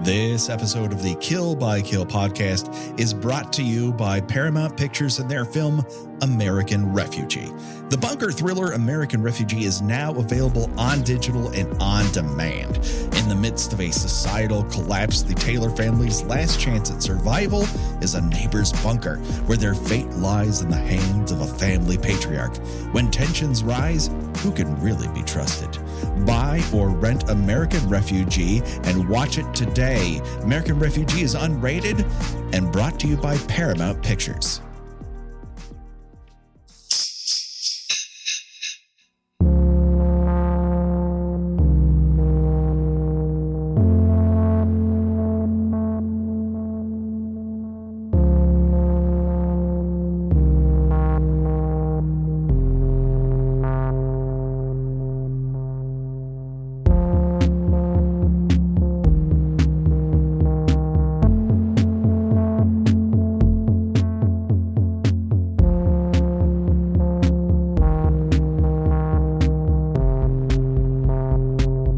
This episode of the Kill by Kill podcast is brought to you by Paramount Pictures and their film American Refugee. The bunker thriller American Refugee is now available on digital and on demand. In the midst of a societal collapse, the Taylor family's last chance at survival is a neighbor's bunker, where their fate lies in the hands of a family patriarch. When tensions rise, who can really be trusted? Buy or rent American Refugee and watch it today. American Refugee is unrated and brought to you by Paramount Pictures.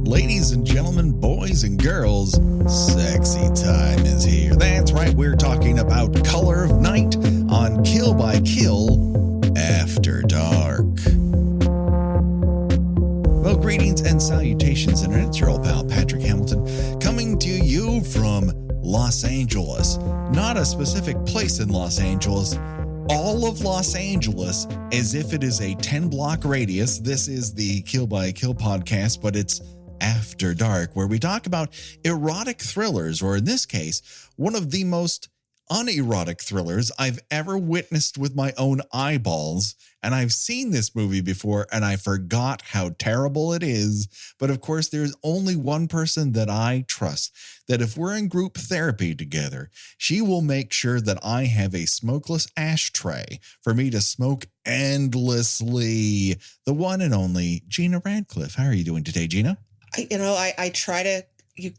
Ladies and gentlemen, boys and girls, sexy time is here. That's right, we're talking about Color of Night on Kill by Kill After Dark. Well, greetings and salutations, Internet. It's your old pal, Patrick Hamilton, coming to you from Los Angeles. Not a specific place in Los Angeles, all of Los Angeles, as if it is a 10-block radius. This is the Kill by Kill podcast, but it's After Dark, where we talk about erotic thrillers, or in this case, one of the most unerotic thrillers I've ever witnessed with my own eyeballs. And I've seen this movie before, and I forgot how terrible it is. But of course, there's only one person that I trust, that if we're in group therapy together, she will make sure that I have a smokeless ashtray for me to smoke endlessly. The one and only Gena Radcliffe. How are you doing today, Gena? I try to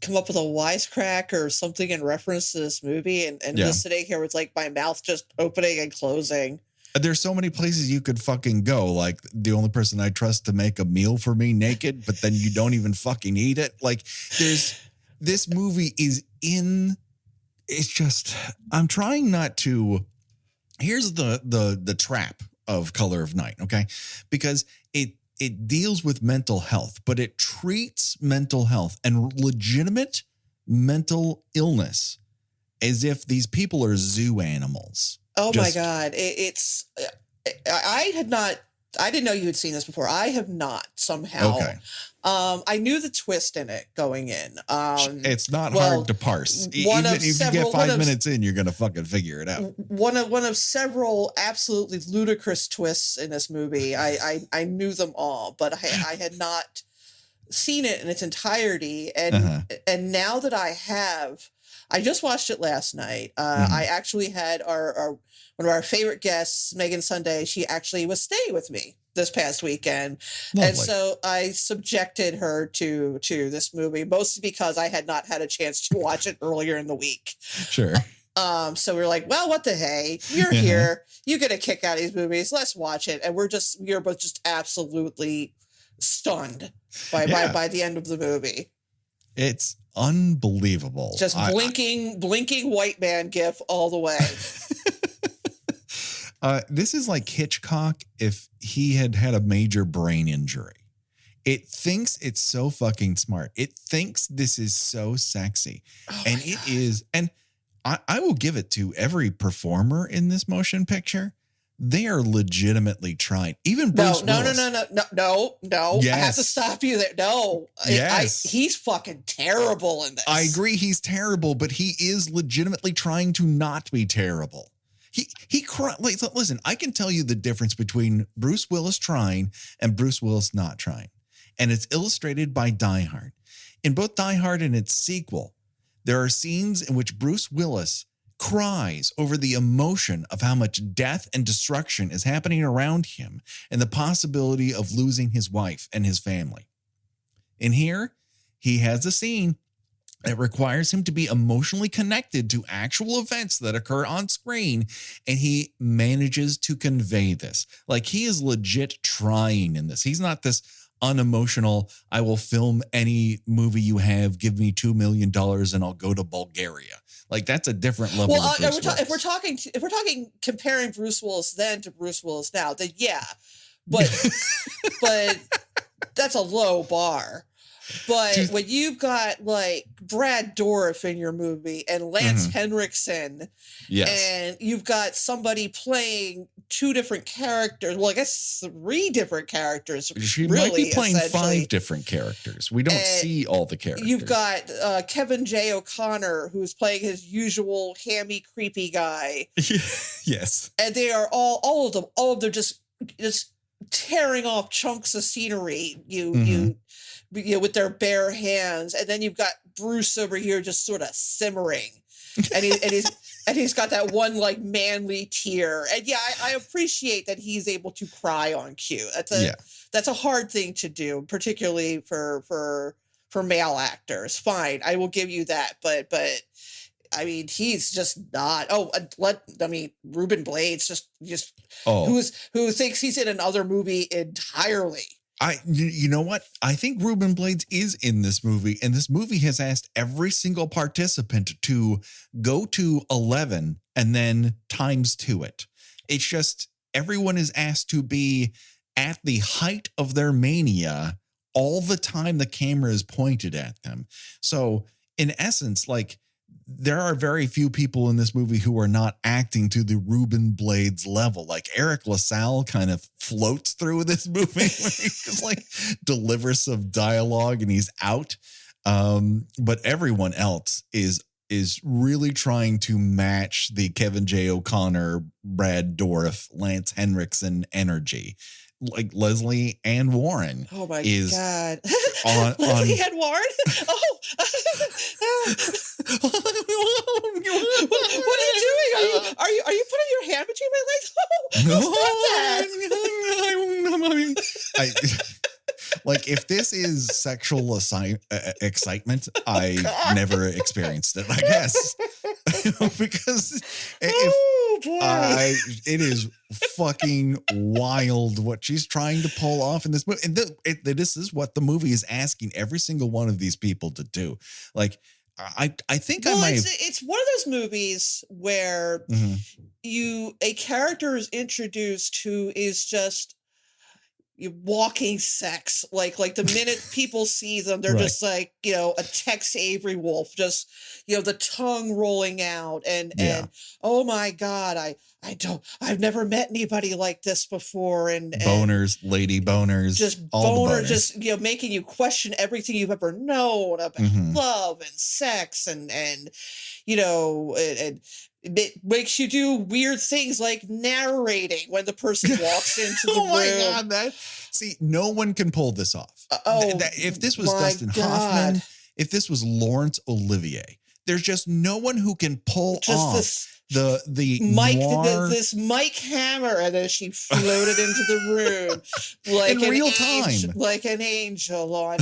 come up with a wisecrack or something in reference to this movie, and just sitting here with like my mouth just opening and closing. There's so many places you could fucking go. Like, the only person I trust to make a meal for me naked, but then you don't even fucking eat it. Like, this movie is it's just, I'm trying not to. Here's the trap of Color of Night, okay? Because it deals with mental health, but it treats mental health and legitimate mental illness as if these people are zoo animals. Oh my God. I didn't know you had seen this before. I have not somehow. Okay. I knew the twist in it going in. It's not hard to parse. Even if you get 5 minutes in, you're going to fucking figure it out. One of several absolutely ludicrous twists in this movie. I knew them all, but I had not seen it in its entirety. And now that I have, I just watched it last night. I actually had our one of our favorite guests, Megan Sunday. She actually was staying with me this past weekend. Lovely. And so I subjected her to this movie, mostly because I had not had a chance to watch it earlier in the week. Sure. So we're like, well, what the hey? You're here. You get a kick out of these movies. Let's watch it. And we are both just absolutely stunned by the end of the movie. It's unbelievable. Just blinking white man gif all the way. This is like Hitchcock if he had a major brain injury. It thinks it's so fucking smart. It thinks this is so sexy. Oh, and it is. And I will give it to every performer in this motion picture. They are legitimately trying. Even Bruce Willis. No. Yes. I have to stop you there. No. Yes. He's fucking terrible in this. I agree he's terrible, but he is legitimately trying to not be terrible. Listen, I can tell you the difference between Bruce Willis trying and Bruce Willis not trying. And it's illustrated by Die Hard. In both Die Hard and its sequel, there are scenes in which Bruce Willis cries over the emotion of how much death and destruction is happening around him and the possibility of losing his wife and his family. In here, he has a scene that requires him to be emotionally connected to actual events that occur on screen, and he manages to convey this. Like, he is legit trying in this. He's not this unemotional. I will film any movie you have. Give me $2 million and I'll go to Bulgaria. Like, that's a different level. Well, of Bruce Willis. if we're talking comparing Bruce Willis then to Bruce Willis now, then yeah, but that's a low bar. But when you've got like Brad Dourif in your movie and Lance Henriksen, and you've got somebody playing two different characters, well, I guess three different characters. She might be playing 5 different characters. We don't see all the characters. You've got Kevin J. O'Connor, who's playing his usual hammy, creepy guy. Yes. And they are all of them just tearing off chunks of scenery. You know, with their bare hands, and then you've got Bruce over here just sort of simmering, and he's got that one like manly tear, and yeah, I appreciate that he's able to cry on cue. That's a hard thing to do, particularly for male actors. Fine, I will give you that, but I mean, he's just not. Ruben Blades just who thinks he's in another movie entirely. You know what? I think Ruben Blades is in this movie, and this movie has asked every single participant to go to 11 and then times 2 it. It's just everyone is asked to be at the height of their mania all the time the camera is pointed at them. So in essence, like, there are very few people in this movie who are not acting to the Ruben Blades level. Like, Eric LaSalle kind of floats through this movie where he just like delivers some dialogue and he's out. But everyone else is really trying to match the Kevin J. O'Connor, Brad Dourif, Lance Henriksen energy. Like Leslie Ann Warren. Oh my God. Leslie Ann Warren? Oh. What are you doing? Are you putting your hand between my legs? No. Like, if this is sexual excitement, I've never experienced it, I guess. Because it is fucking wild what she's trying to pull off in this movie. And this is what the movie is asking every single one of these people to do. Like, I think it's one of those movies where a character is introduced who is just walking sex. Like the minute people see them, they're just like, a Tex Avery Wolf, just, the tongue rolling out and oh my God, I've never met anybody like this before. And boners, lady boners, just all boners, just, making you question everything you've ever known about love and sex and it makes you do weird things like narrating when the person walks into the room. Oh my God, no one can pull this off. If this was Dustin Hoffman, if this was Laurence Olivier, there's just no one who can pull off the Mike, noir. this Mike Hammer, and then she floated into the room like in real time, like an angel on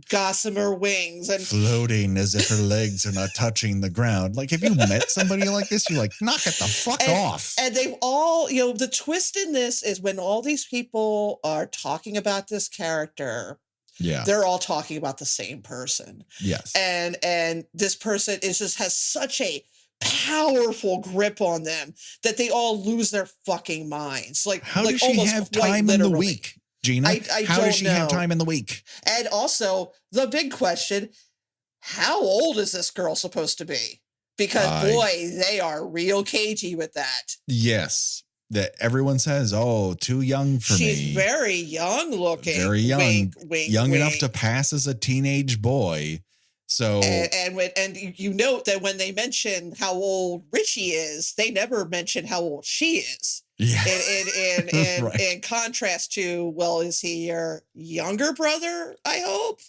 gossamer wings, and floating as if her legs are not touching the ground. Like, if you met somebody like this, you're like, knock it the fuck off. And they've all, the twist in this is when all these people are talking about this character. Yeah, they're all talking about the same person. Yes, and this person has such a powerful grip on them that they all lose their fucking minds. Like, how does she have time in the week, Gena? How does she have time in the week? And also, the big question: how old is this girl supposed to be? Because boy, they are real cagey with that. Yes. That everyone says, oh, too young for me. She's very young looking. Very young. Wink, wink, young wink. enough to pass as a teenage boy. So and you note that when they mention how old Richie is, they never mention how old she is. Yeah. In contrast to, well, is he your younger brother? I hope.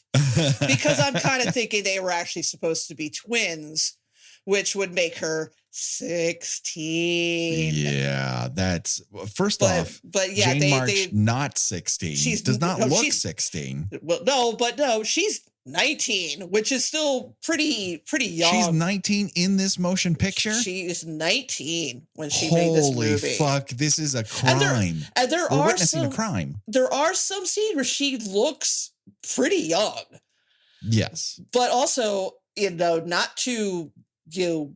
Because I'm kind of thinking they were actually supposed to be twins, which would make her 16. Yeah, that's first off. But yeah, Jane March not 16. She does not look 16. Well, no, she's 19, which is still pretty young. She's 19 in this motion picture? She is 19 when she made this movie. Holy fuck, this is a crime. And there We're are witnessing some, a crime. There are some scenes where she looks pretty young. Yes. But also, not to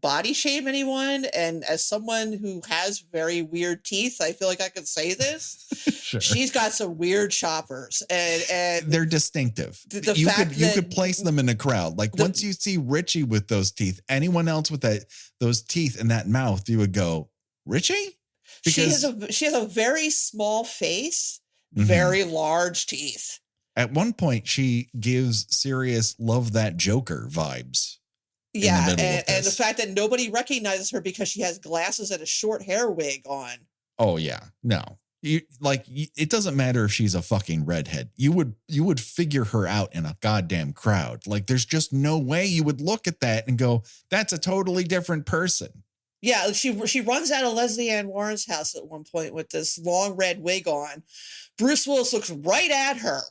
body shame anyone, and as someone who has very weird teeth, I feel like I could say this. Sure. She's got some weird choppers, and they're distinctive. You could place them in a crowd. Like once you see Richie with those teeth, anyone else with those teeth and that mouth, you would go, Richie? Because she has a very small face, very large teeth. At one point, she gives serious "Love That Joker" vibes. Yeah, and the fact that nobody recognizes her because she has glasses and a short hair wig on. Oh yeah, no, it doesn't matter if she's a fucking redhead. You would figure her out in a goddamn crowd. Like, there's just no way you would look at that and go, "That's a totally different person." Yeah, she runs out of Leslie Ann Warren's house at one point with this long red wig on. Bruce Willis looks right at her,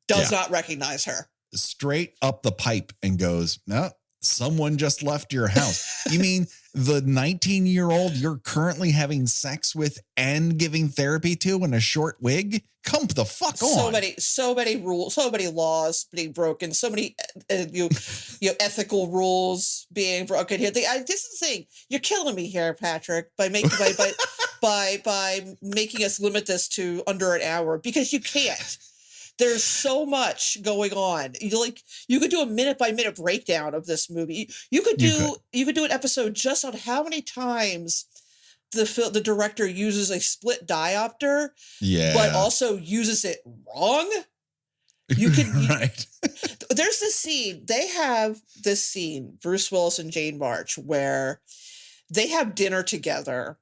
does not recognize her. Straight up the pipe and goes, "No. Someone just left your house." You mean the 19-year-old you're currently having sex with and giving therapy to in a short wig? Come the fuck on. So many rules, so many laws being broken, so many ethical rules being broken here. This is the thing. You're killing me here, Patrick, by making by making us limit this to under an hour, because you can't. There's so much going on. You could do a minute by minute breakdown of this movie. You could do an episode just on how many times the director uses a split diopter, but also uses it wrong. You could right. There's this scene. They have this scene, Bruce Willis and Jane March, where they have dinner together,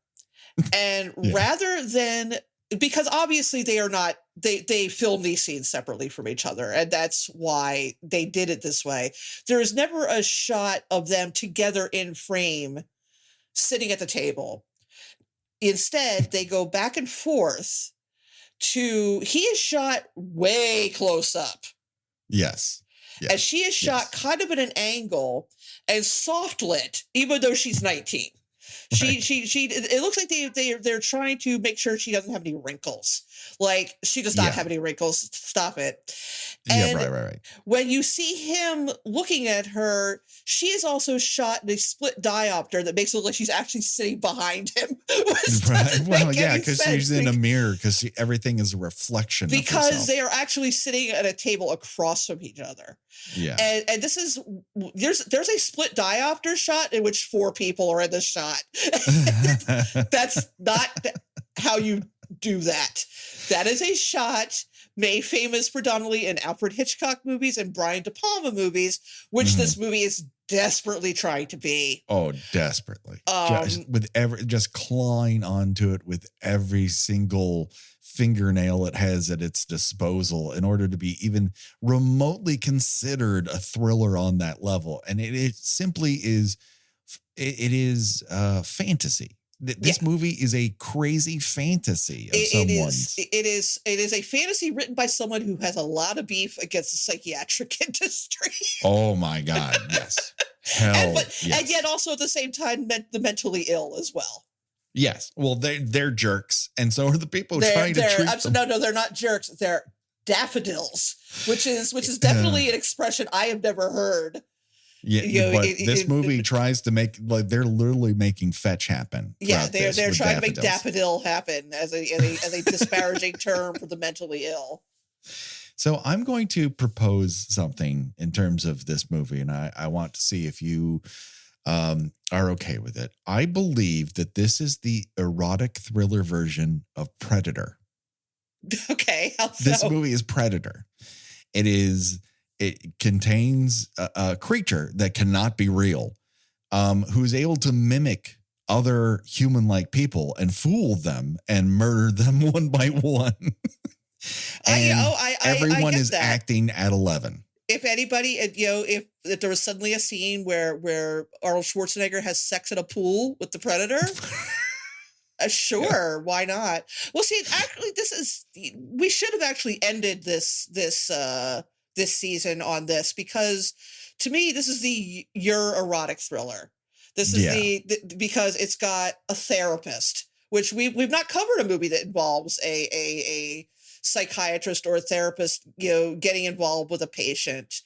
and rather than, because obviously they are not, they film these scenes separately from each other, and that's why they did it this way. There is never a shot of them together in frame sitting at the table. Instead, they go back and forth he is shot way close up. Yes. And she is shot kind of at an angle and soft lit, even though she's 19. Right. It looks like they're trying to make sure she doesn't have any wrinkles. Like, she does not have any wrinkles. Stop it. And right. When you see him looking at her, she is also shot in a split diopter that makes it look like she's actually sitting behind him. Right. Well, yeah, because she's in a mirror, because everything is a reflection of herself. Because they are actually sitting at a table across from each other. Yeah. And this is, there's a split diopter shot in which 4 people are in the shot. That's not how you do that. That is a shot made famous predominantly in Alfred Hitchcock movies and Brian De Palma movies, which this movie is desperately trying to be. Oh, desperately. Just clawing onto it with every single fingernail it has at its disposal in order to be even remotely considered a thriller on that level. And it simply is, it is fantasy. This movie is a crazy fantasy of someone's. It is a fantasy written by someone who has a lot of beef against the psychiatric industry. Oh my God, yes. Yes. And yet also at the same time the mentally ill as well. Yes. Well, they're jerks, and so are the people trying to treat them. No, they're not jerks. They're daffodils, which is definitely an expression I have never heard. Yeah, but this movie tries to make, like, they're literally making fetch happen. Yeah, they're trying to make daffodil happen as a disparaging term for the mentally ill. So I'm going to propose something in terms of this movie, and I want to see if you are okay with it. I believe that this is the erotic thriller version of Predator. Okay, how so? This movie is Predator. It contains a creature that cannot be real, who's able to mimic other human-like people and fool them and murder them one by one. Everyone is acting at 11. If anybody, if there was suddenly a scene where Arnold Schwarzenegger has sex at a pool with the Predator, sure, why not? Well, see, actually, we should have actually ended this this season on this, because to me, this is your erotic thriller. This is because it's got a therapist, which we've not covered a movie that involves a psychiatrist or a therapist, getting involved with a patient.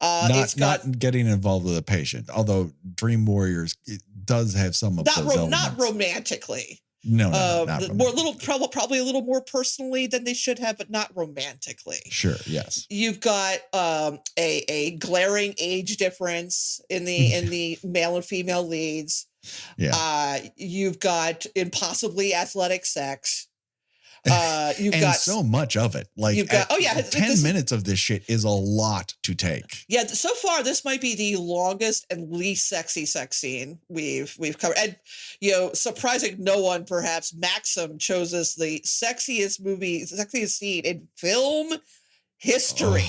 Not getting involved with a patient, although Dream Warriors does have some of those elements. Not romantically. No, not romantically. Probably a little more personally than they should have, but not romantically. Sure, yes. You've got a glaring age difference in the male and female leads. Yeah. You've got impossibly athletic sex. You've and got so much of it. Like, 10 minutes of this shit is a lot to take. Yeah, so far this might be the longest and least sexy sex scene we've covered. And surprising no one, perhaps, Maxim chose as the sexiest scene in film history.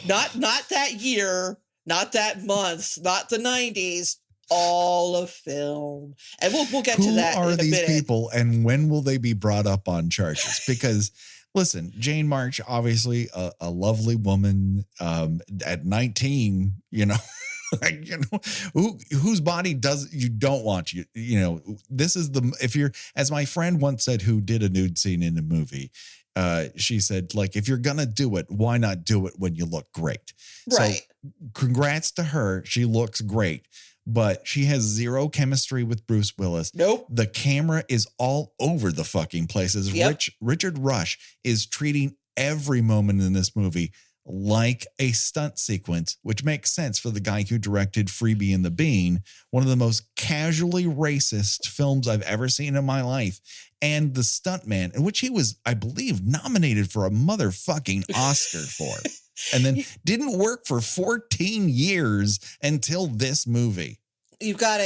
Not that year, not that month, not the 90s. All of film, and we'll get to that. Who are these minute. people, and when will they be brought up on charges? Because listen, Jane March, obviously a lovely woman, at 19, whose body you don't want this is if you're, as my friend once said, who did a nude scene in a movie. She said, like, if you're gonna do it, why not do it when you look great? Right. So congrats to her. She looks great. But she has zero chemistry with Bruce Willis. Nope. The camera is all over the fucking places. Yep. Richard Rush is treating every moment in this movie like a stunt sequence, which makes sense for the guy who directed Freebie and the Bean, one of the most casually racist films I've ever seen in my life. And The Stuntman, in which he was, I believe, nominated for a motherfucking Oscar for. And then didn't work for 14 years until this movie. You've got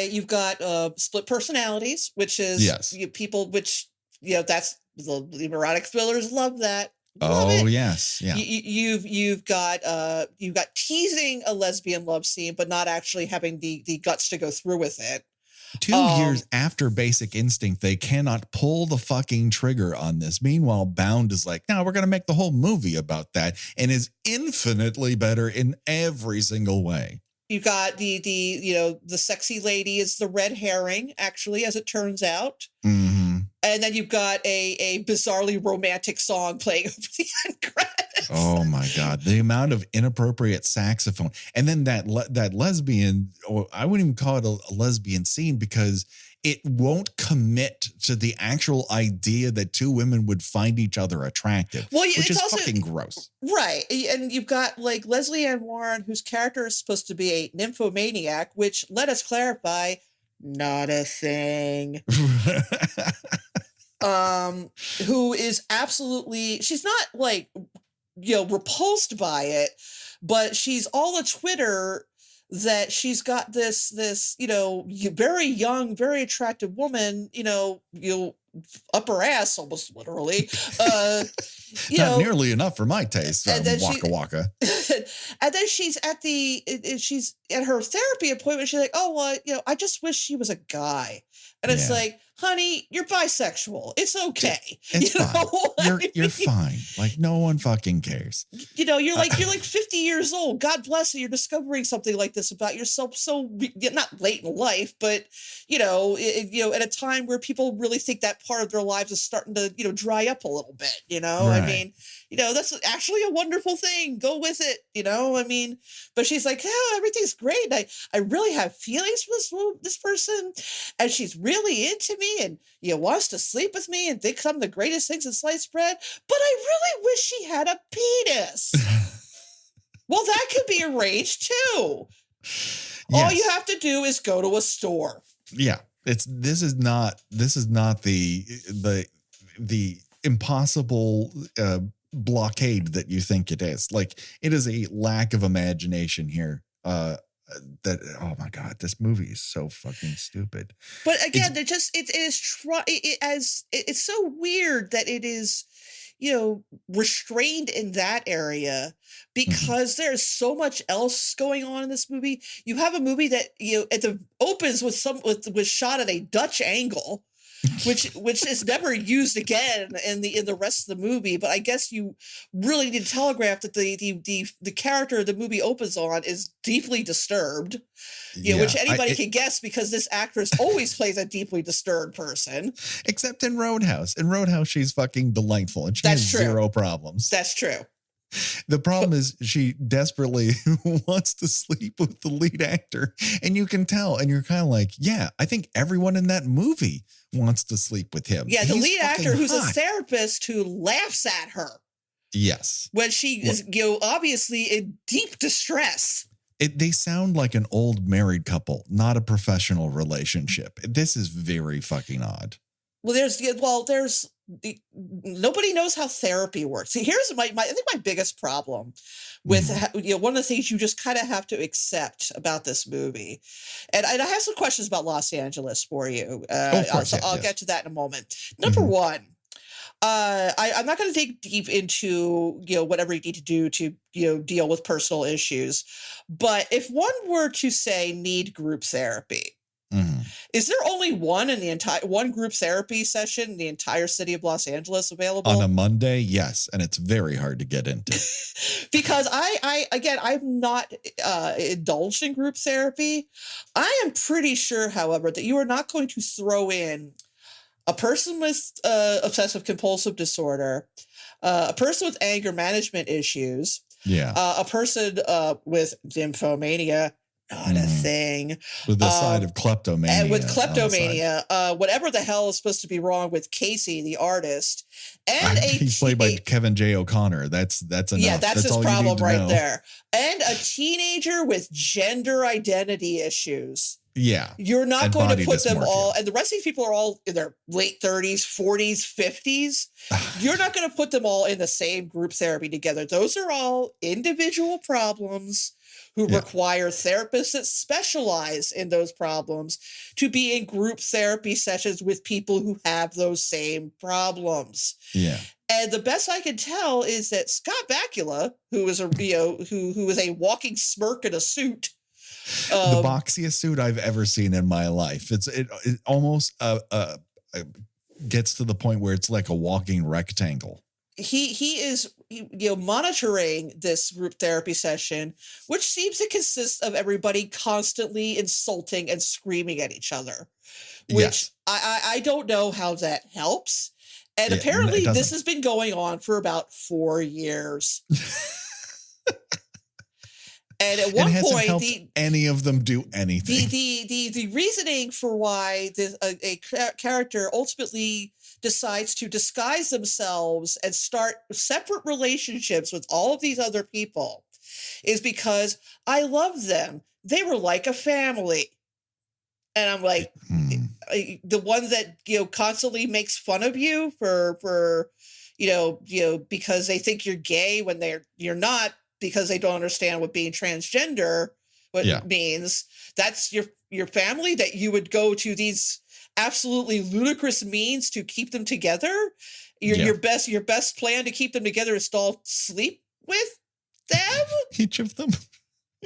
split personalities, which is people, which that's the erotic thrillers love that. Yes, yeah. You've got teasing a lesbian love scene, but not actually having the guts to go through with it. 2 years after Basic Instinct, they cannot pull the fucking trigger on this. Meanwhile, Bound is like, no, we're going to make the whole movie about that, and is infinitely better in every single way. You've got the sexy lady is the red herring, actually, as it turns out. Mm-hmm. And then you've got a bizarrely romantic song playing over the end credits. Oh my God. The amount of inappropriate saxophone. And then that lesbian, or I wouldn't even call it a lesbian scene, because it won't commit to the actual idea that two women would find each other attractive, which is also fucking gross. Right. And you've got like Leslie Ann Warren, whose character is supposed to be a nymphomaniac, which, let us clarify, not a thing. Who is absolutely, she's not like, repulsed by it, but she's all a Twitter that she's got this, very young, very attractive woman, upper ass, almost literally, not nearly enough for my taste. Waka waka. And then she's at her therapy appointment. She's like, oh, well, I just wish she was a guy. And it's like, honey, you're bisexual. It's okay. It's fine. You're fine. Like, no one fucking cares. You're like 50 years old. God bless you. You're discovering something like this about yourself. So not late in life, but at a time where people really think that part of their lives is starting to dry up a little bit. Right. I mean, that's actually a wonderful thing. Go with it. I mean, but she's like, oh, everything's great. I really have feelings for this person, and she's really into me, and wants to sleep with me and thinks I'm the greatest things in sliced bread. But I really wish she had a penis. Well, that could be arranged too. Yes. All you have to do is go to a store. Yeah, this is not the impossible blockade that you think it is. Like, it is a lack of imagination here. That, oh my God, this movie is so fucking stupid. But again, it's so weird that it is, restrained in that area, because there's so much else going on in this movie. You have a movie that opens with shot at a Dutch angle. which is never used again in the rest of the movie. But I guess you really need to telegraph that the character the movie opens on is deeply disturbed. Which anybody can guess because this actress always plays a deeply disturbed person. Except in Roadhouse. In Roadhouse, she's fucking delightful and she has zero problems. That's true. The problem is she desperately wants to sleep with the lead actor. And you can tell. And you're kind of like, yeah, I think everyone in that movie wants to sleep with him. Yeah, the lead actor who's a therapist who laughs at her. Yes. When she is, obviously in deep distress. They sound like an old married couple, not a professional relationship. This is very fucking odd. There's nobody knows how therapy works. See, here's I think my biggest problem with one of the things you just kind of have to accept about this movie, and I have some questions about Los Angeles for you. I'll get to that in a moment. Number one. I'm not going to dig deep into, whatever you need to do to, deal with personal issues. But if one were to say need group therapy, is there only one group therapy session in the entire city of Los Angeles available? On a Monday? Yes. And it's very hard to get into. Because I've not indulged in group therapy. I am pretty sure, however, that you are not going to throw in a person with obsessive compulsive disorder, a person with anger management issues, a person with nymphomania, not a thing. With the side of kleptomania. And with kleptomania, whatever the hell is supposed to be wrong with Casey, the artist. And he's played by Kevin J. O'Connor. That's enough. Yeah, that's his problem right there. And a teenager with gender identity issues. Yeah. You're not going to put them all, and the rest of these people are all in their late 30s, 40s, 50s. You're not going to put them all in the same group therapy together. Those are all individual problems who require therapists that specialize in those problems to be in group therapy sessions with people who have those same problems. Yeah. And the best I can tell is that Scott Bakula, who is who is a walking smirk in a suit, the boxiest suit I've ever seen in my life. It almost gets to the point where it's like a walking rectangle. He is monitoring this group therapy session, which seems to consist of everybody constantly insulting and screaming at each other, which I don't know how that helps. And apparently this has been going on for about 4 years. And at one point, any of them do anything. The reasoning for why a character ultimately decides to disguise themselves and start separate relationships with all of these other people is because I love them. They were like a family. And I'm like, the one that, constantly makes fun of you for because they think you're gay when you're not, because they don't understand what being transgender means. That's your family, that you would go to these absolutely ludicrous means to keep them together. Your best plan to keep them together is to sleep with them. Each of them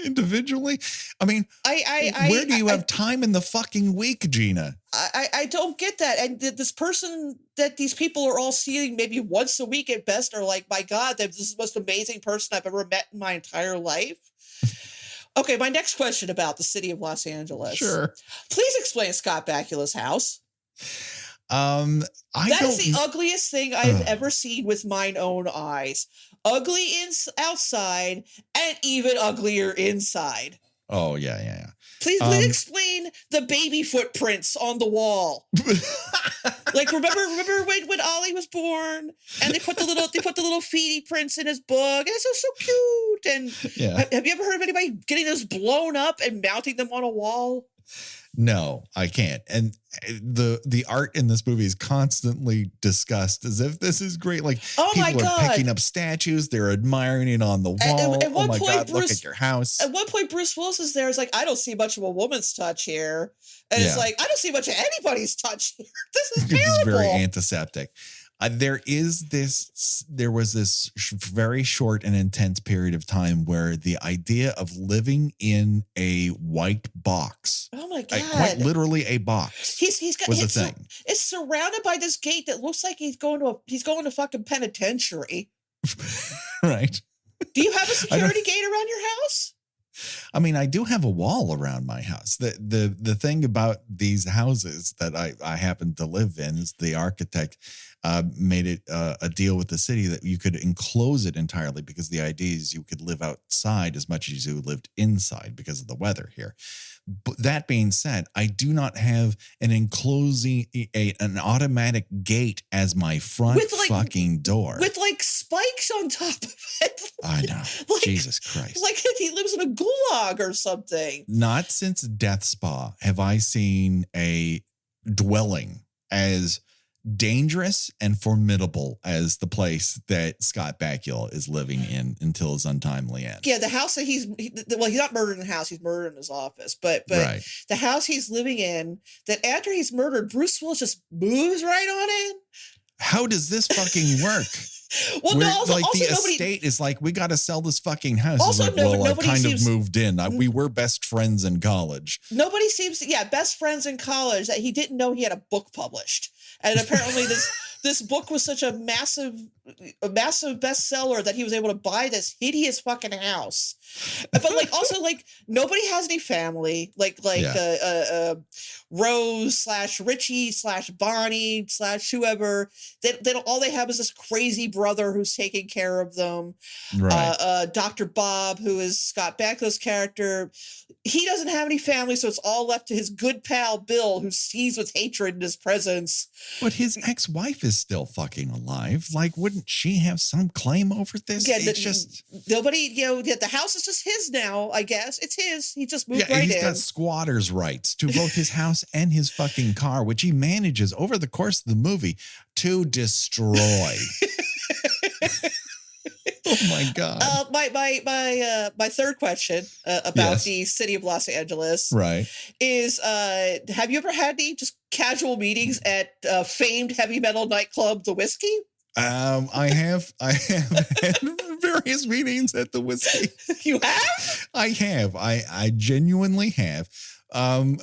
individually. I mean, where do you have time in the fucking week, Gena? I don't get that. And this person that these people are all seeing maybe once a week at best are like, my God, this is the most amazing person I've ever met in my entire life. Okay, my next question about the city of Los Angeles. Sure. Please explain Scott Bakula's house. That is the ugliest thing I've ever seen with mine own eyes. Ugly outside and even uglier inside. Oh, yeah. Please explain the baby footprints on the wall. Like, remember when Ollie was born and they put the little feety prints in his book, and it's so cute. And have you ever heard of anybody getting those blown up and mounting them on a wall? No, I can't. And the art in this movie is constantly discussed as if this is great. Like, people are picking up statues, they're admiring it on the wall. At one point, look at your house. At one point, Bruce Willis is there. It's like, I don't see much of a woman's touch here. And it's like, I don't see much of anybody's touch here. This is terrible. It's very antiseptic. There was this very short and intense period of time where the idea of living in a white box, oh my God, quite literally a box, was a thing. It's surrounded by this gate that looks like he's going to fucking penitentiary. Right. Do you have a security gate around your house? I mean, I do have a wall around my house. The thing about these houses that I happen to live in is the architect made it a deal with the city that you could enclose it entirely, because the idea is you could live outside as much as you lived inside because of the weather here. But that being said, I do not have an an automatic gate as my front fucking door with like spikes on top of it. I know. Jesus Christ. Like he lives in a gulag or something. Not since Death Spa have I seen a dwelling as dangerous and formidable as the place that Scott Bakula is living in until his untimely end. Yeah, the house that he's not murdered in the house, he's murdered in his office. But right. The house he's living in, that after he's murdered, Bruce Willis just moves right on in. How does this fucking work? Well, no, also the nobody, estate is like, we got to sell this fucking house. Also, like, I kind of moved in. We were best friends in college. Nobody seems to, best friends in college, that he didn't know he had a book published. And apparently this book was such a massive bestseller that he was able to buy this hideous fucking house. But like, also, like, nobody has any family. Rose / Richie / Bonnie / whoever. All they have is this crazy brother who's taking care of them. Right. Dr. Bob, who is Scott Bakula's character, he doesn't have any family, so it's all left to his good pal Bill, who sees with hatred in his presence. But his ex-wife is still fucking alive. Like, wouldn't she have some claim over this? Yeah, it's just nobody. The house is just his now. I guess it's his. He just moved right in. He's got squatter's rights to both his house and his fucking car, which he manages over the course of the movie to destroy. Oh my God. My third question about the city of Los Angeles, right, is have you ever had any just casual meetings at famed heavy metal nightclub The Whiskey? I have had various meetings at the Whiskey. You have? I have. I genuinely have. I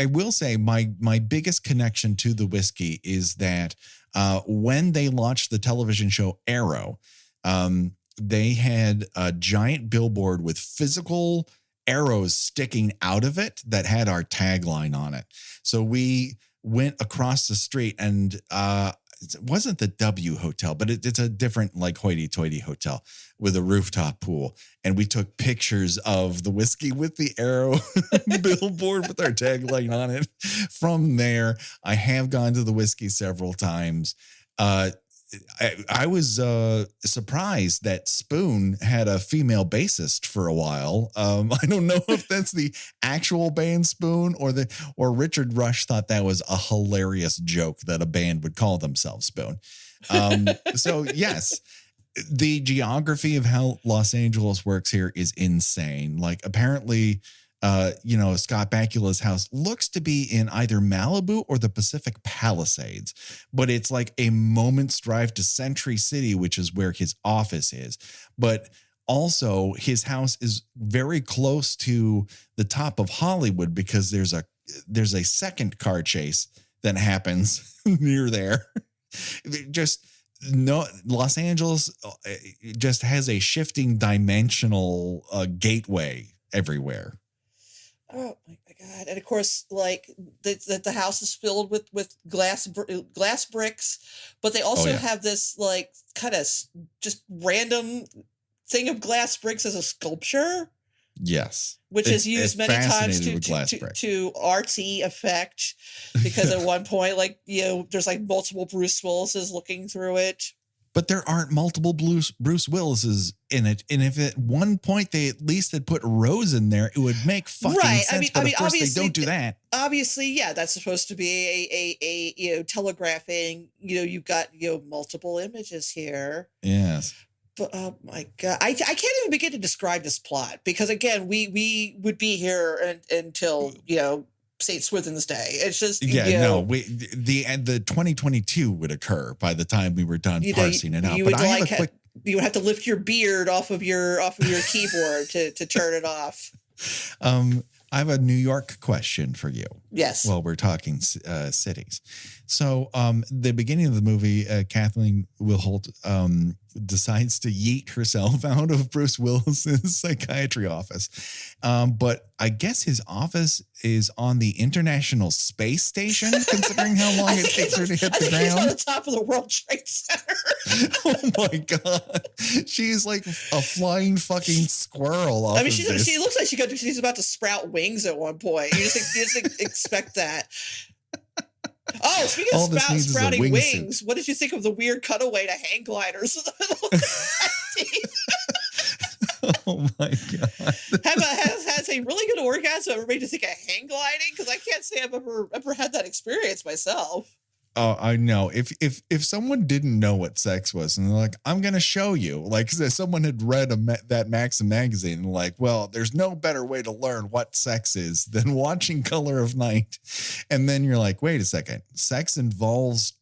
will say my biggest connection to the Whiskey is that when they launched the television show Arrow, they had a giant billboard with physical arrows sticking out of it that had our tagline on it. So we went across the street, and it wasn't the W Hotel, but it's a different, like, hoity-toity hotel with a rooftop pool. And we took pictures of the Whiskey with the arrow billboard with our tagline on it. From there, I have gone to the Whiskey several times. I was surprised that Spoon had a female bassist for a while. I don't know if that's the actual band Spoon or Richard Rush thought that was a hilarious joke that a band would call themselves Spoon. So yes, the geography of how Los Angeles works here is insane. Like, apparently, Scott Bakula's house looks to be in either Malibu or the Pacific Palisades, but it's like a moment's drive to Century City, which is where his office is. But also his house is very close to the top of Hollywood, because there's a second car chase that happens near there. Los Angeles just has a shifting dimensional gateway everywhere. Oh my God. And of course, like, the house is filled with glass bricks, but they also have this, like, kind of just random thing of glass bricks as a sculpture. Yes. Which is used many times to artsy effect, because at one point, like, there's like multiple Bruce Willises looking through it. But there aren't multiple Bruce Willises in it. And if at one point they at least had put Rose in there, it would make fucking sense. But of course they don't do that. Obviously, yeah, that's supposed to be a telegraphing, you've got, multiple images here. Yes. But oh my God, I can't even begin to describe this plot, because again, we would be here until, St. Swithin's Day. It's just, the 2022 would occur by the time we were done parsing it out. You would you would have to lift your beard off of your keyboard to turn it off. I have a New York question for you. Yes. Well, we're talking cities. So the beginning of the movie, Kathleen Wilholt decides to yeet herself out of Bruce Willis's psychiatry office. But I guess his office is on the International Space Station, considering how long it takes her to hit the ground. He's on the top of the World Trade Center. Oh my God. She's like a flying fucking squirrel. She looks like she's about to sprout wings at one point. You just expect that. Oh, speaking of sprouting wings, what did you think of the weird cutaway to hang gliders? Oh my God. Has a really good orgasm ever made you think of hang gliding? Because I can't say I've ever had that experience myself. Oh, I know. If someone didn't know what sex was and they're like, I'm going to show you, like someone had read that Maxim magazine and like, well, there's no better way to learn what sex is than watching Color of Night. And then you're like, wait a second. Sex involves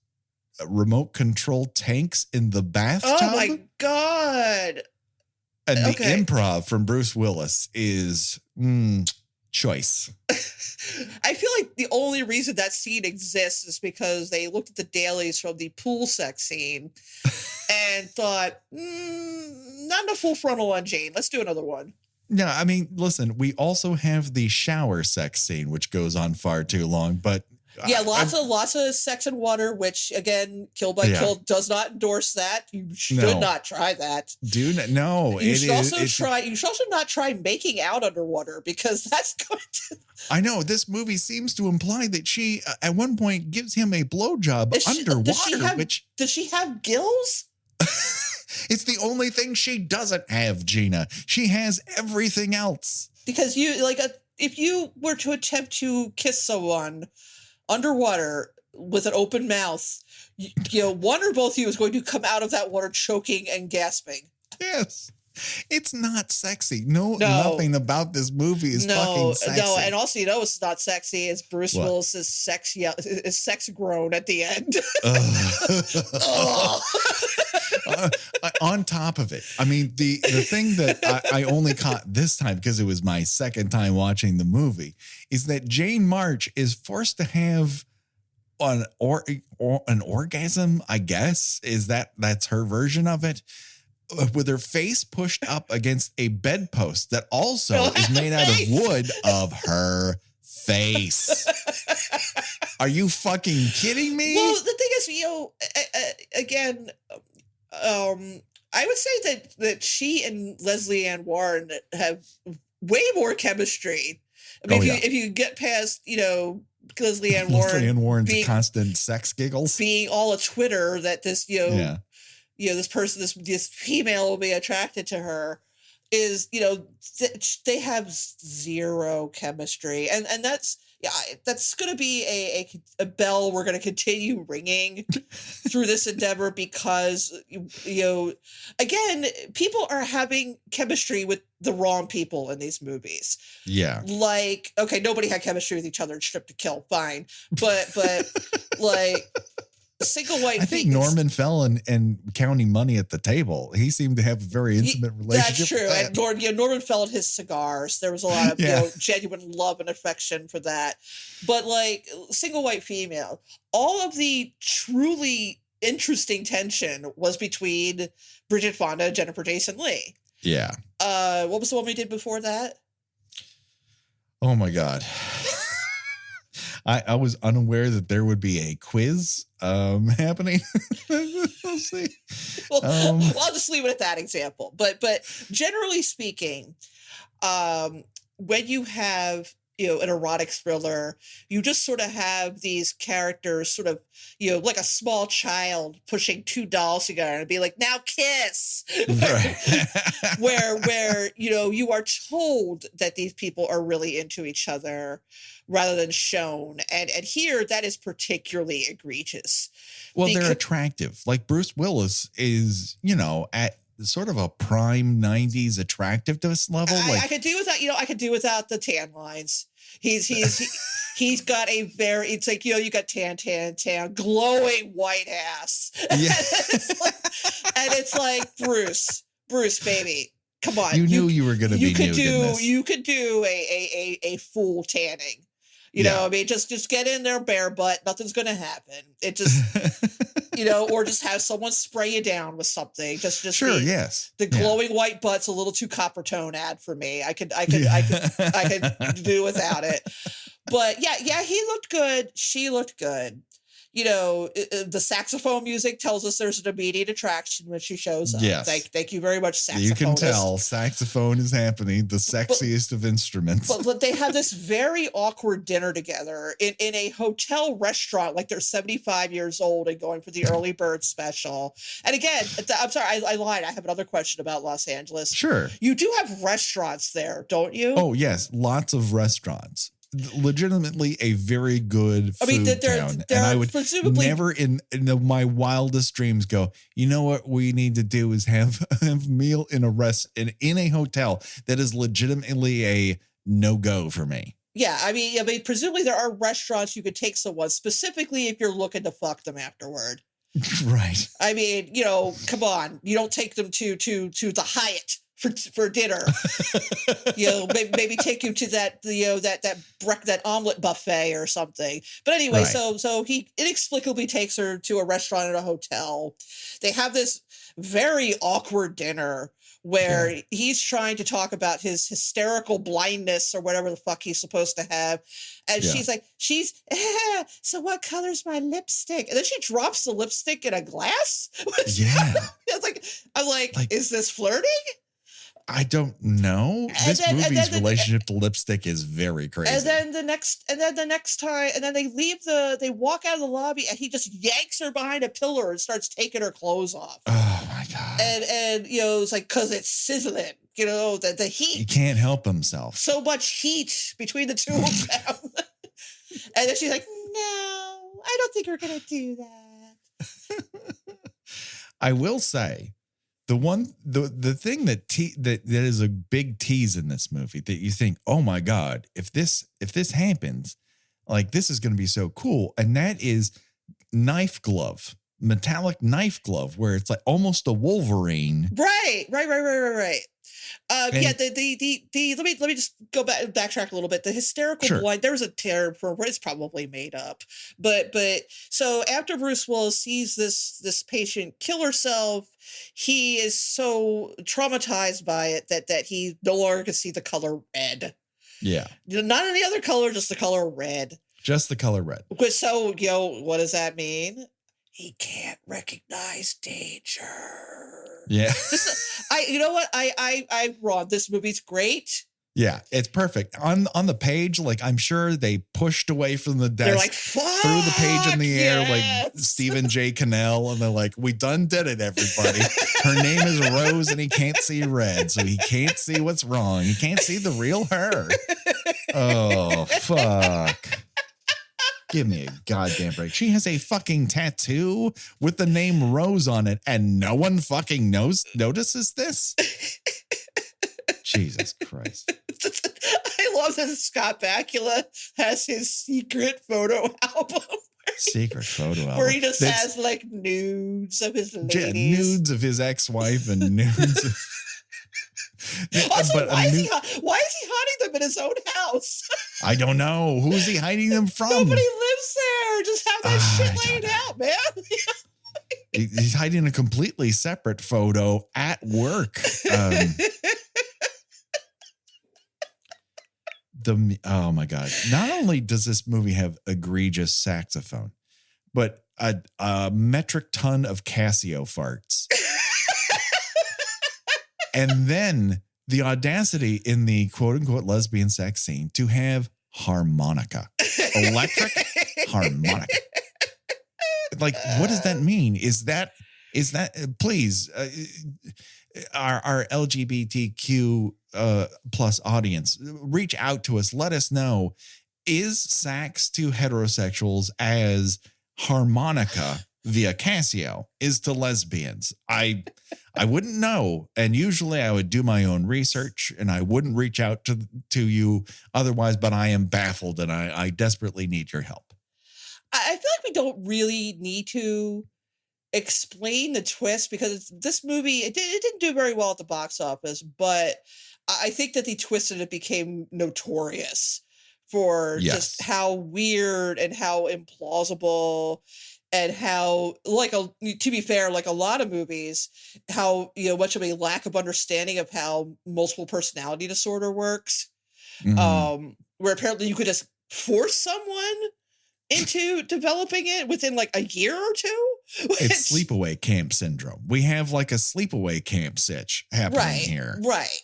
remote control tanks in the bathtub? Oh my God. And the improv from Bruce Willis is choice. I feel like the only reason that scene exists is because they looked at the dailies from the pool sex scene and thought, not enough full frontal on Jane. Let's do another one. No, I mean, listen, we also have the shower sex scene, which goes on far too long, but yeah, lots of sex and water, which again, Kill by Kill does not endorse that. You should not try that. You should also not try making out underwater because that's going to. I know this movie seems to imply that she at one point gives him a blowjob underwater. Does she have gills? It's the only thing she doesn't have, Gena. She has everything else. Because if you were to attempt to kiss someone underwater with an open mouth, one or both of you is going to come out of that water choking and gasping. Yes. It's not sexy. Nothing about this movie is fucking sexy. No, and also, it's not sexy. It's Bruce Willis's sex groan at the end. On top of it, I mean, the thing that I only caught this time because it was my second time watching the movie is that Jane March is forced to have an orgasm, I guess. That's her version of it, with her face pushed up against a bedpost that also is made out of wood of her face. Are you fucking kidding me? Well, the thing is, again, I would say that she and Leslie Ann Warren have way more chemistry. I mean, if you get past, Leslie Ann Warren's constant sex giggles, being all a Twitter that this, this person, this female will be attracted to her, is, they have zero chemistry. And that's going to be a bell we're going to continue ringing through this endeavor because, again, people are having chemistry with the wrong people in these movies. Yeah. Like, okay, nobody had chemistry with each other in Strip to Kill, fine. But like... Single white. I think Norman fell and counting money at the table. He seemed to have a very intimate relationship. That's true. And Norman fell at his cigars. There was a lot of genuine love and affection for that. But like single white female, all of the truly interesting tension was between Bridget Fonda and Jennifer Jason Leigh. Yeah. What was the one we did before that? Oh my God. I was unaware that there would be a quiz happening. We'll see. Well, I'll just leave it at that example. But generally speaking, when you have an erotic thriller, you just sort of have these characters sort of, like a small child pushing two dolls together and be like, now kiss. Right. where you are told that these people are really into each other rather than shown. And here that is particularly egregious. Well, they're attractive. Like Bruce Willis is, at sort of a prime 90s attractiveness level. I could do without, I could do without the tan lines. He's He's got it's like, you got tan, glowing white ass. Yeah. and it's like, Bruce, baby, come on. You knew you were going to be nude in this. You could do a full tanning. You know, I mean, just get in there bare butt. Nothing's going to happen. It just, or just have someone spray you down with something. Just sure, yes. The glowing white butt's a little too copper tone ad for me. I could do without it. But yeah, he looked good. She looked good. The saxophone music tells us there's an immediate attraction when she shows up. Yes. Thank you very much, saxophonist. You can tell saxophone is happening, the sexiest of instruments. But they have this very awkward dinner together in a hotel restaurant, like they're 75 years old and going for the early bird special. And again, I'm sorry, I lied. I have another question about Los Angeles. Sure. You do have restaurants there, don't you? Oh, yes. Lots of restaurants. Legitimately a very good food town. And I would never in my wildest dreams go, you know what we need to do is have a meal in a hotel that is legitimately a no-go for me. Yeah, I mean, presumably there are restaurants you could take someone, specifically if you're looking to fuck them afterward. Right. I mean, come on. You don't take them to the Hyatt for dinner. Maybe take you to that that omelet buffet or something. But anyway, right. So he inexplicably takes her to a restaurant at a hotel. They have this very awkward dinner where he's trying to talk about his hysterical blindness or whatever the fuck he's supposed to have. And she's like, so what color's my lipstick? And then she drops the lipstick in a glass. I'm like, is this flirting? I don't know. This movie's relationship to lipstick is very crazy. And then the next time, and then they walk out of the lobby and he just yanks her behind a pillar and starts taking her clothes off. Oh my God. And it's like, cause it's sizzling, the heat. He can't help himself. So much heat between the two of them. And then she's like, no, I don't think we're going to do that. I will say, the thing that is a big tease in this movie that you think, oh my God, if this happens, like this is going to be so cool. And that is metallic knife glove, where it's like almost a Wolverine. Right. Let me just backtrack a little bit. The hysterical blind, there was a term for it. It's probably made up, but so after Bruce Willis sees this patient kill herself, he is so traumatized by it that he no longer can see the color red. Yeah, not any other color, just the color red. Just the color red. So what does that mean? He can't recognize danger. Yeah. I'm wrong. This movie's great. Yeah, it's perfect. On the page, like I'm sure they pushed away from the desk, they're like, threw the page in the air like Stephen J. Cannell, and they're like, we done did it, everybody. Her name is Rose and he can't see red, so he can't see what's wrong. He can't see the real her. Oh, fuck. Give me a goddamn break. She has a fucking tattoo with the name Rose on it, and no one fucking notices this? Jesus Christ. I love that Scott Bakula has his secret photo album. Where he just has like nudes of his ladies. Yeah, nudes of his ex-wife and nudes of... Also, why is he hiding them in his own house? I don't know. Who's he hiding them from? Nobody lives there. Just have that shit laid out, man. He's hiding a completely separate photo at work. Oh my God. Not only does this movie have egregious saxophone, but a metric ton of Casio farts. And then the audacity in the quote unquote lesbian sex scene to have harmonica, electric harmonica. Like, what does that mean? Is that please, our LGBTQ plus audience, reach out to us. Let us know, is sax to heterosexuals as harmonica via Casio is to lesbians. I wouldn't know. And usually I would do my own research and I wouldn't reach out to you otherwise, but I am baffled and I desperately need your help. I feel like we don't really need to explain the twist because this movie, it didn't do very well at the box office, but I think that the twist in it became notorious for just how weird and how implausible and how, to be fair, like a lot of movies, how, much of a lack of understanding of how multiple personality disorder works, where apparently you could just force someone into developing it within like a year or two. It's sleepaway camp syndrome. We have like a sleepaway camp sitch happening here. Right.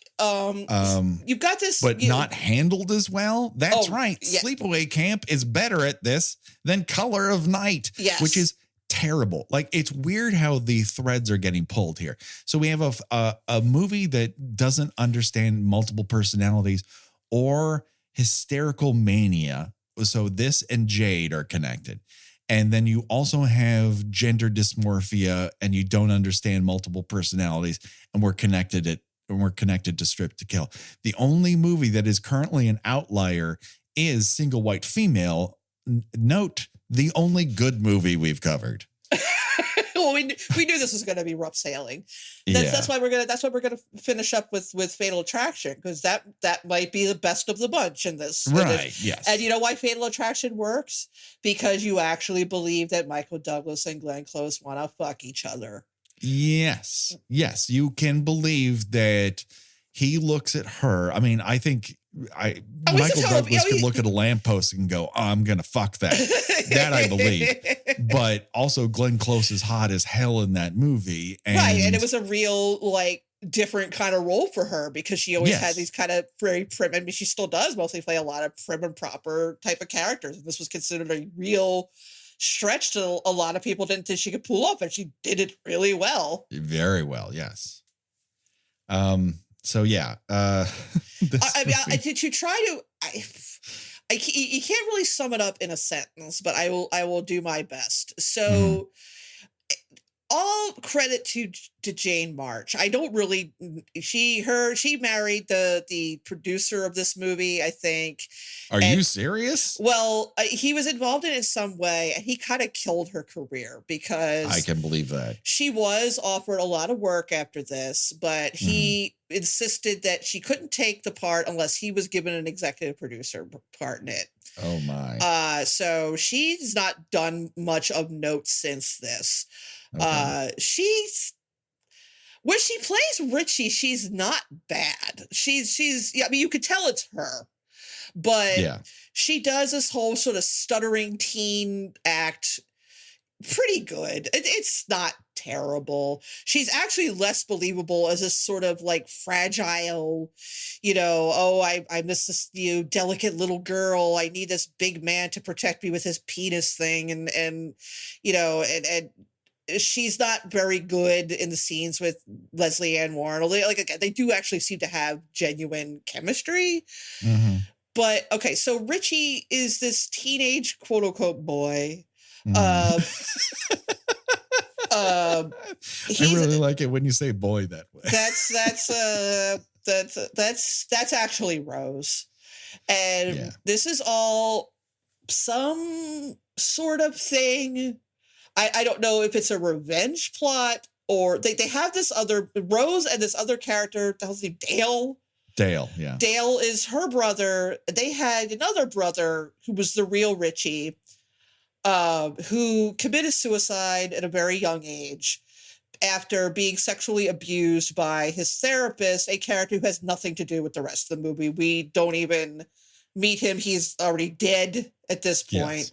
You've got this, but not handled as well. That's right. Yeah. Sleepaway camp is better at this than Color of Night, which is terrible. Like, it's weird how the threads are getting pulled here. So we have a movie that doesn't understand multiple personalities or hysterical mania. So this and Jade are connected. And then you also have gender dysmorphia and you don't understand multiple personalities and we're connected to Strip to Kill. The only movie that is currently an outlier is Single White Female. Note, the only good movie we've covered. Well, we knew this was going to be rough sailing. That's why we're gonna finish up with Fatal Attraction, because that might be the best of the bunch in this. Right. Yes. And you know why Fatal Attraction works? Because you actually believe that Michael Douglas and Glenn Close want to fuck each other. Yes. Yes. You can believe that he looks at her. I mean, I think Michael Douglas could look at a lamppost and go, oh, I'm going to fuck that. That I believe. But also Glenn Close is hot as hell in that movie. Right. And it was a real, different kind of role for her because she always had these kind of very prim. I mean, she still does mostly play a lot of prim and proper type of characters. And this was considered a real stretch that a lot of people didn't think she could pull off. And she did it really well. Very well. Yes. So yeah, to try to, you can't really sum it up in a sentence, but I will do my best. So, all credit to Jane March. I don't really, she married the producer of this movie, I think. Are you serious? Well, he was involved in it in some way, and he kind of killed her career because I can believe that. She was offered a lot of work after this, but he insisted that she couldn't take the part unless he was given an executive producer part in it. Oh my. So she's not done much of note since this. Okay. When she plays Richie, she's not bad. She's I mean, you could tell it's her, but she does this whole sort of stuttering teen act pretty good. It's not terrible. She's actually less believable as a sort of fragile, I'm this delicate little girl. I need this big man to protect me with his penis thing. And she's not very good in the scenes with Leslie Ann Warren. Although, again, they do actually seem to have genuine chemistry. But okay, so Richie is this teenage quote unquote boy. I really like it when you say boy that way. That's actually Rose. And this is all some sort of thing. I don't know if it's a revenge plot or they have this other Rose and this other character, the hell's name, Dale. Yeah. Dale is her brother. They had another brother who was the real Richie, who committed suicide at a very young age after being sexually abused by his therapist, a character who has nothing to do with the rest of the movie. We don't even meet him. He's already dead at this point.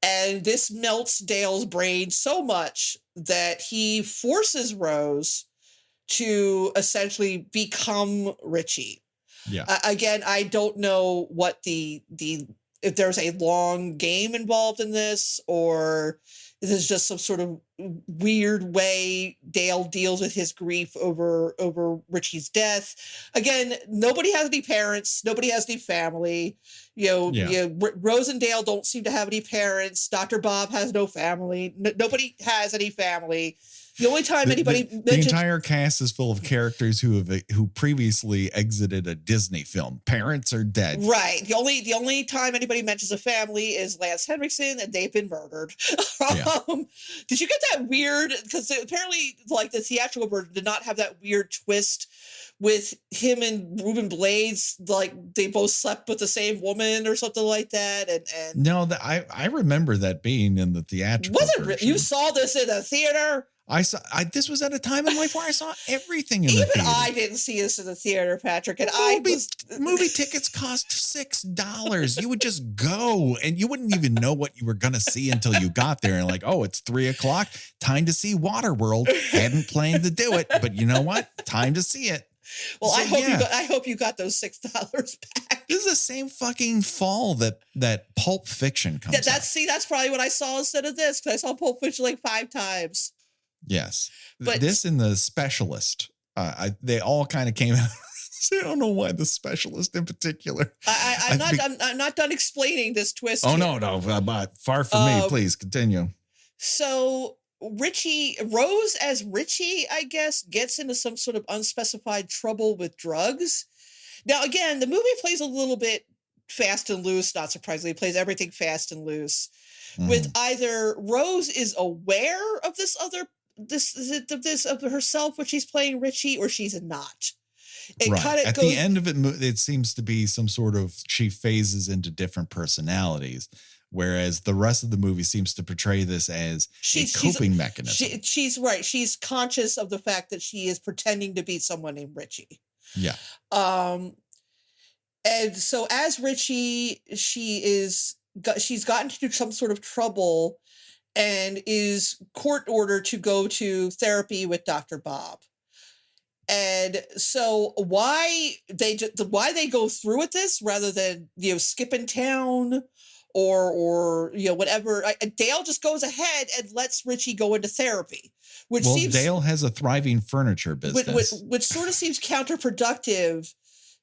And this melts Dale's brain so much that he forces Rose to essentially become Richie. Again, I don't know what if there's a long game involved in this, or this is just some sort of weird way Dale deals with his grief over Richie's death. Again, nobody has any parents. Nobody has any family. Rose and Dale don't seem to have any parents. Dr. Bob has no family. Nobody has any family. The only time anybody the entire cast is full of characters who previously exited a Disney film. Parents are dead. Right. The only time anybody mentions a family is Lance Henriksen, and they've been murdered. Yeah. Did you get that weird? Because apparently, like, the theatrical version did not have that weird twist with him and Ruben Blades, like they both slept with the same woman or something like that. And no, I remember that being in the theatrical version. You saw this in a theater? This was at a time in life where I saw everything in the theater. Even I didn't see this in the theater, Patrick. And movie tickets cost $6. You would just go and you wouldn't even know what you were going to see until you got there. And like, oh, it's 3:00. Time to see Waterworld. Hadn't planned to do it, but you know what? Time to see it. Well, so, I hope you got those $6 back. This is the same fucking fall that Pulp Fiction comes out. That's probably what I saw instead of this, because I saw Pulp Fiction like 5 times. Yes, but this and The Specialist, they all kind of came out. I don't know why The Specialist in particular. I'm not done explaining this twist. Oh here. No, but far from me. Please continue. So Rose as Richie, I guess, gets into some sort of unspecified trouble with drugs. Now, again, the movie plays a little bit fast and loose. Not surprisingly, it plays everything fast and loose. With either Rose is aware of of herself when she's playing Richie, or she's not. At the end of it, it seems to be some sort of, she phases into different personalities, whereas the rest of the movie seems to portray this as a coping mechanism. She's right. She's conscious of the fact that she is pretending to be someone named Richie. Yeah. And so as Richie, she's gotten into some sort of trouble and is court ordered to go to therapy with Dr. Bob. And so why they go through with this rather than, skipping town or whatever, Dale just goes ahead and lets Richie go into therapy, Dale has a thriving furniture business, which sort of seems counterproductive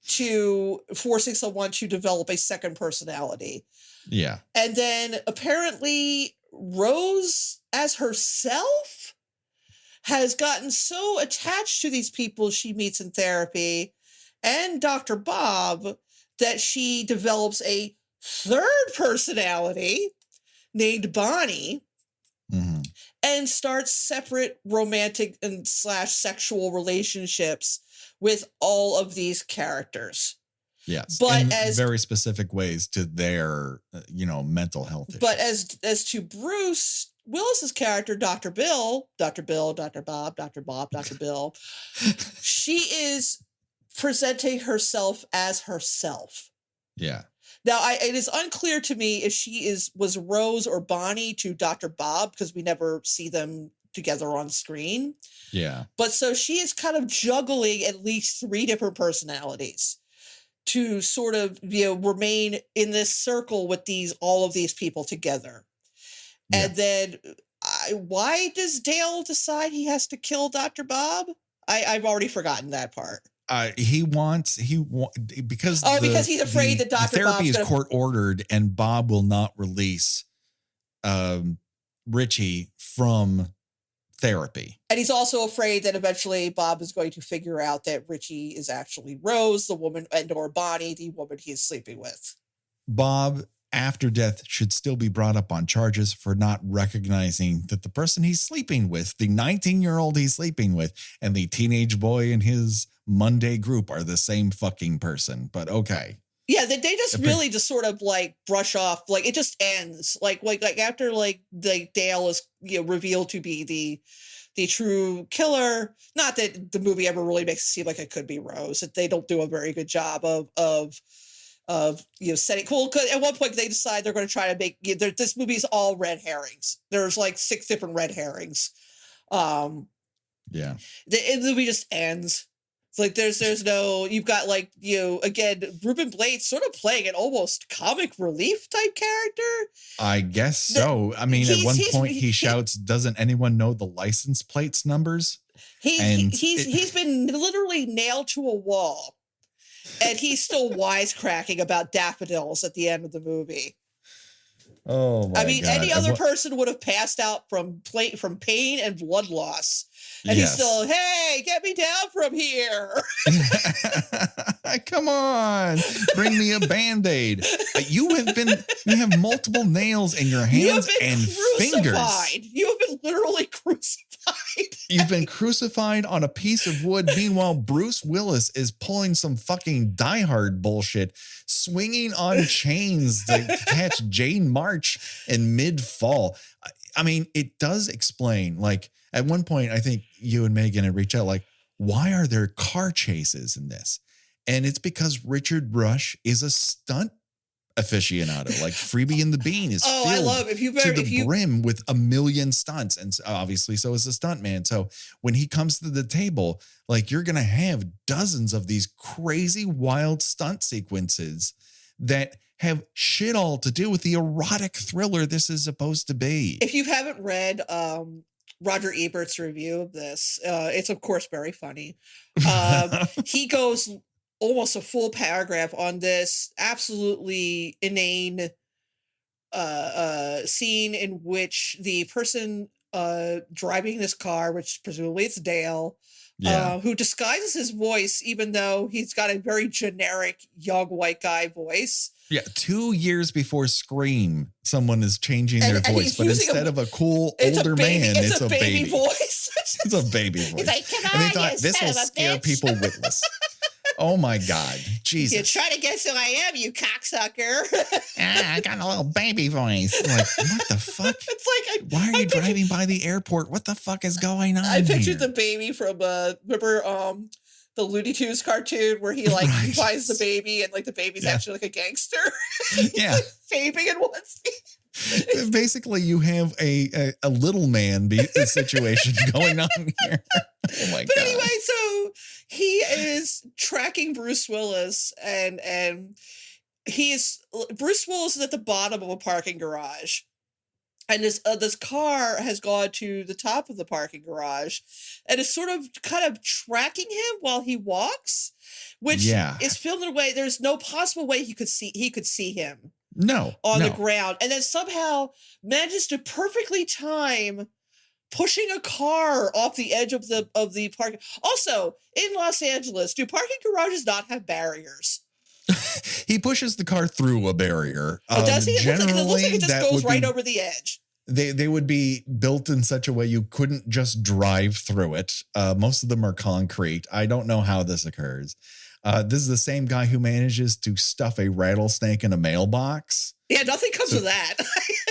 to forcing someone to develop a second personality. Yeah. And then apparently Rose as herself has gotten so attached to these people she meets in therapy and Dr. Bob that she develops a third personality named Bonnie and starts separate romantic and / sexual relationships with all of these characters. Yes, but in very specific ways to their, mental health issues. But as to Bruce Willis's character, Dr. Bill, Dr. Bob, Dr. Bill, she is presenting herself as herself. Yeah. Now, it is unclear to me if she was Rose or Bonnie to Dr. Bob, because we never see them together on screen. Yeah. But so she is kind of juggling at least 3 different personalities to sort of, remain in this circle with all of these people together. Yeah. And then why does Dale decide he has to kill Dr. Bob? I've already forgotten that part. Because he's afraid that Dr. therapy is court ordered and Bob will not release Richie from therapy. And he's also afraid that eventually Bob is going to figure out that Richie is actually Rose, the woman, or Bonnie, the woman he is sleeping with. Bob, after death, should still be brought up on charges for not recognizing that the person he's sleeping with, the 19-year-old he's sleeping with, and the teenage boy in his Monday group are the same fucking person. But okay. Yeah, they just really just sort of like brush off, like it just ends. Like after Dale is revealed to be the true killer. Not that the movie ever really makes it seem like it could be Rose. That they don't do a very good job of setting cool. Cause at one point they decide they're going to try to make this movie is all red herrings. There's like 6 different red herrings. Yeah, the movie just ends. It's like there's no, you've got again, Ruben Blades sort of playing an almost comic relief type character. I guess so. I mean, at one point he shouts, "Doesn't anyone know the license plates numbers?" He's been literally nailed to a wall. And he's still wisecracking about daffodils at the end of the movie. Oh my God. Any other person would have passed out from pain and blood loss. And he's still, hey, get me down from here. Come on, bring me a Band-Aid. You have multiple nails in your hands and fingers. You have been literally crucified. You've been crucified on a piece of wood. Meanwhile, Bruce Willis is pulling some fucking Die Hard bullshit, swinging on chains to catch Jane March in mid-fall. I mean, it does explain, like, at one point, I think you and Megan had reached out, like, why are there car chases in this? And it's because Richard Rush is a stunt aficionado. Like Freebie and the Bean is filled to the brim with a million stunts. And obviously, so is the stunt man. So when he comes to the table, like, you're going to have dozens of these crazy, wild stunt sequences that have shit all to do with the erotic thriller this is supposed to be. If you haven't read Roger Ebert's review of this, it's of course very funny. He goes almost a full paragraph on this absolutely inane scene in which the person driving this car, which presumably it's Dale, who disguises his voice, even though he's got a very generic young white guy voice. Yeah, 2 years before Scream, someone is changing their voice, but instead of a cool older man, it's a baby voice. It's a baby voice. He's like, come on, and they thought this will scare people witless. Oh my God, Jesus! You try to guess who I am, you cocksucker. I got a little baby voice. Like, what the fuck? It's like, why are you driving by the airport? What the fuck is going on? I pictured the baby from remember the Looney Tunes cartoon where he he finds the baby and like the baby's actually like a gangster. Yeah, like vaping in one scene. Basically, you have a little man situation going on here. Oh my God. But anyway, so he is tracking Bruce Willis, and Bruce Willis is at the bottom of a parking garage, and this car has gone to the top of the parking garage, and is kind of tracking him while he walks, which is filmed in a way there's no possible way he could see him. No, on the ground, and then somehow manages to perfectly time pushing a car off the edge of the parking. Also, in Los Angeles, do parking garages not have barriers? He pushes the car through a barrier. Oh, does he? It looks like it just goes right over the edge. They would be built in such a way you couldn't just drive through it. Most of them are concrete. I don't know how this occurs. This is the same guy who manages to stuff a rattlesnake in a mailbox. Yeah, nothing comes of that.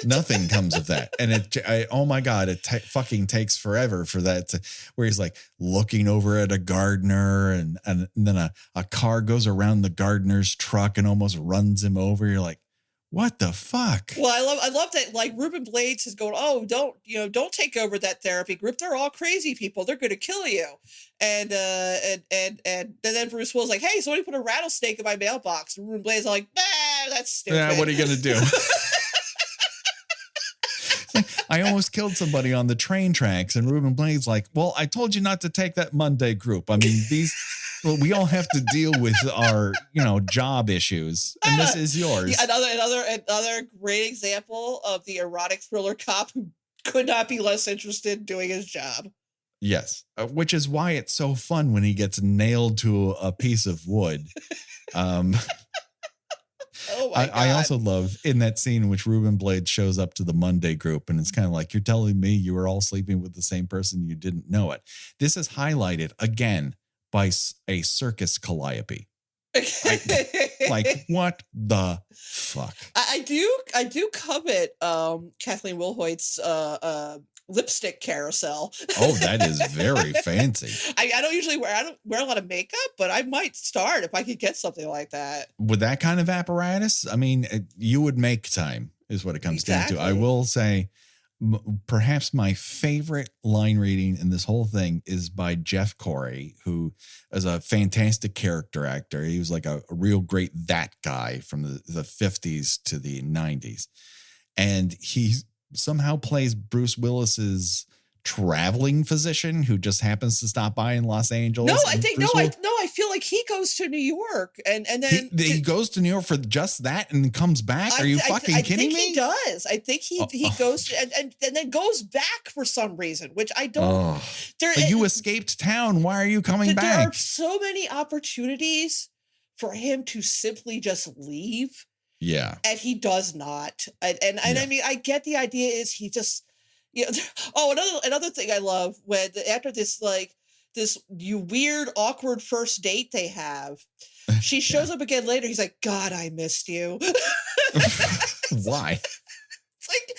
Nothing comes of that. And oh my God, it fucking takes forever for that where he's like looking over at a gardener and then a car goes around the gardener's truck and almost runs him over. You're like, what the fuck? Well, I love that, like, Ruben Blades is going, oh, don't take over that therapy group. They're all crazy people. They're going to kill you. And then Bruce Willis like, hey, somebody put a rattlesnake in my mailbox. And Ruben Blades is like, nah, that's stupid. Yeah, what are you going to do? I almost killed somebody on the train tracks. And Ruben Blades like, well, I told you not to take that Monday group. I mean, we all have to deal with our, job issues, and this is yours. Yeah, another great example of the erotic thriller cop who could not be less interested in doing his job. Yes, which is why it's so fun when he gets nailed to a piece of wood. Oh my God. I also love in that scene in which Ruben Blades shows up to the Monday group, and it's kind of like, you're telling me you were all sleeping with the same person, you didn't know it. This is highlighted again by a circus calliope. Like what the fuck? I do covet Kathleen Wilhoit's lipstick carousel. Oh, that is very fancy. I don't wear a lot of makeup, but I might start if I could get something like that. With that kind of apparatus, I mean, you would make time is what it comes down to. I will say perhaps my favorite line reading in this whole thing is by Jeff Corey, who is a fantastic character actor. He was like a real great that guy from the 50s to the 90s. And he somehow plays Bruce Willis's traveling physician who just happens to stop by in Los Angeles. I feel like he goes to New York and then he goes to New York for just that and comes back. Are you fucking kidding me? I think he does. I think he goes and then goes back for some reason, which I don't. But you escaped town. Why are you coming back? There are so many opportunities for him to simply just leave. Yeah. And he does not. And I mean, I get the idea is he just, another thing I love when after this, like this weird, awkward first date they have, she shows up again later. He's like, God, I missed you. Why? It's like,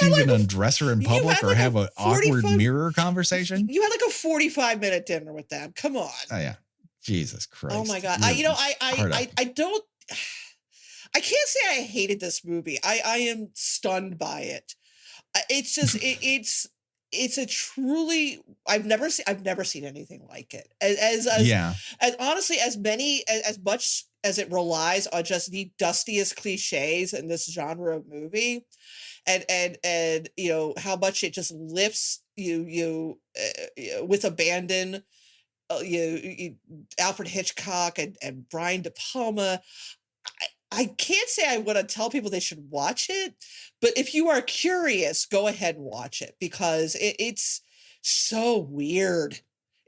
you can undress her in public or have an awkward mirror conversation. You had like a 45-minute dinner with them. Come on. Oh yeah. Jesus Christ. Oh my God. I don't, I can't say I hated this movie. I am stunned by it. It's just it's a truly I've never seen anything like it. As honestly as much as it relies on just the dustiest cliches in this genre of movie, and you know how much it just lifts you with abandon. Alfred Hitchcock and Brian De Palma. I can't say I want to tell people they should watch it, but if you are curious, go ahead and watch it because it's so weird.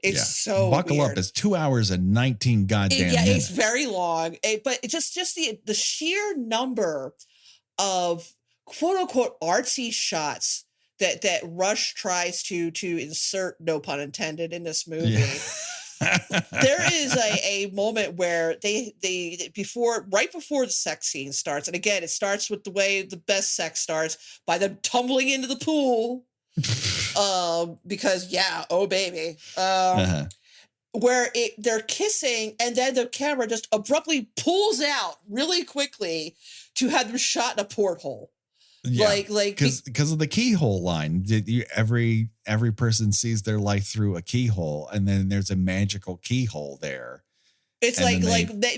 It's so buckle weird. up. It's 2 hours and 19 goddamn minutes. It's very long, but just the sheer number of quote unquote artsy shots that Rush tries to insert, no pun intended, in this movie. Yeah. There is a moment where they right before the sex scene starts, and again, it starts with the way the best sex starts by them tumbling into the pool, because oh baby, where they're kissing, and then the camera just abruptly pulls out really quickly to have them shot in a porthole. Yeah, because of the keyhole line. Every person sees their life through a keyhole, and then there's a magical keyhole there. It's like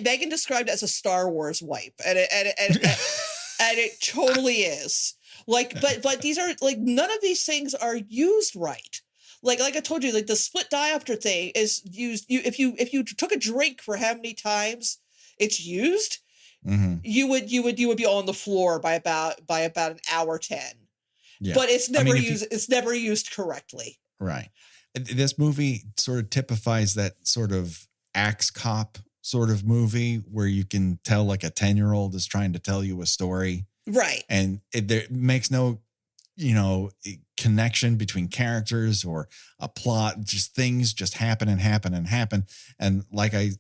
Megan described it as a Star Wars wipe, and it totally is. Like, but these are like none of these things are used right. Like I told you, like the split diopter thing is used. If you took a drink for how many times it's used. Mm-hmm. You would be on the floor by about an hour 10. Yeah. But it's never used. It's never used correctly. Right. This movie sort of typifies that sort of axe cop sort of movie where you can tell like a 10-year-old is trying to tell you a story. Right. And there makes no, connection between characters or a plot, just things just happen. And like I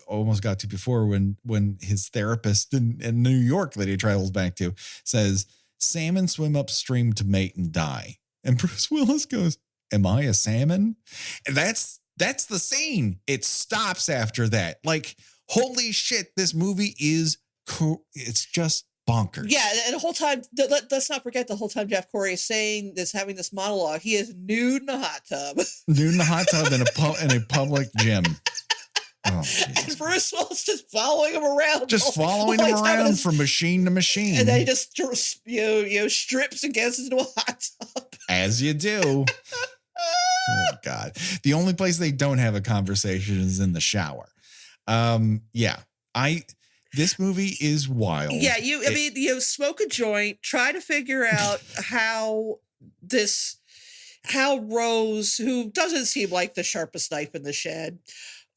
almost got to before when his therapist in New York that he travels back to says, salmon swim upstream to mate and die. And Bruce Willis goes, am I a salmon? And that's the scene. It stops after that. Like, holy shit, this movie is cool. It's just bonkers. Yeah, and the whole time, let's not forget the whole time Jeff Corey is saying this, having this monologue, he is nude in a hot tub. Nude in a hot tub in a public gym. Oh, and Bruce Willis just following him around. Just following him around from machine to machine. And then he just strips and gets into a hot tub. As you do. Oh, God. The only place they don't have a conversation is in the shower. This movie is wild. Yeah, you smoke a joint, try to figure out how Rose, who doesn't seem like the sharpest knife in the shed,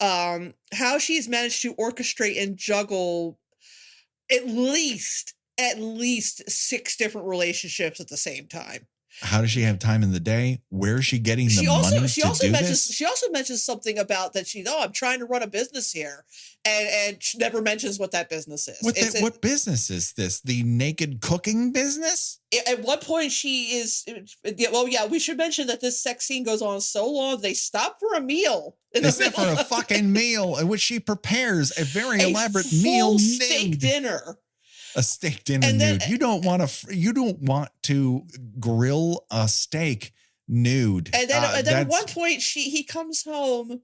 how she's managed to orchestrate and juggle at least 6 different relationships at the same time. How does she have time in the day? Where is she getting the money to do this? She also mentions something about that I'm trying to run a business here. And she never mentions what that business is. What business is this? The naked cooking business? At one point she is, we should mention that this sex scene goes on so long, they stop for a meal. They stop for a fucking meal in which she prepares a very elaborate meal. Steak dinner. A steak dinner nude. You don't want to grill a steak nude. And then at one point he comes home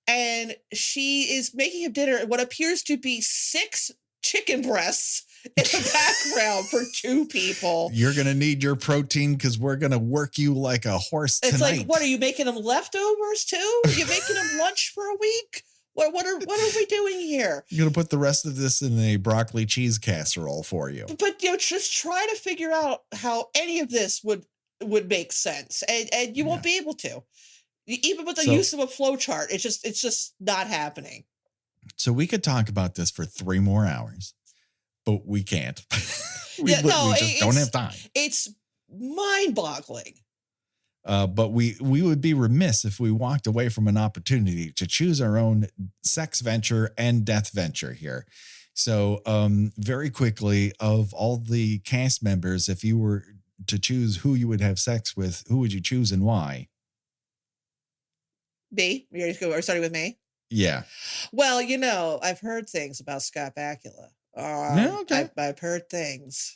and she is making him dinner what appears to be 6 chicken breasts in the background for 2 people. You're gonna need your protein because we're gonna work you like a horse tonight. It's like, what are you making them leftovers too? Are you making them lunch for a week? What are we doing here? I'm going to put the rest of this in a broccoli cheese casserole for you. But just try to figure out how any of this would make sense. And you won't be able to. Even with the use of a flow chart, it's just not happening. So we could talk about this for 3 more hours, but we can't. we just don't have time. It's mind-boggling. But we would be remiss if we walked away from an opportunity to choose our own sex venture and death venture here. So very quickly, of all the cast members, if you were to choose who you would have sex with, who would you choose and why? Me? We're starting with me? Yeah. Well, I've heard things about Scott Bakula. Okay. I've heard things.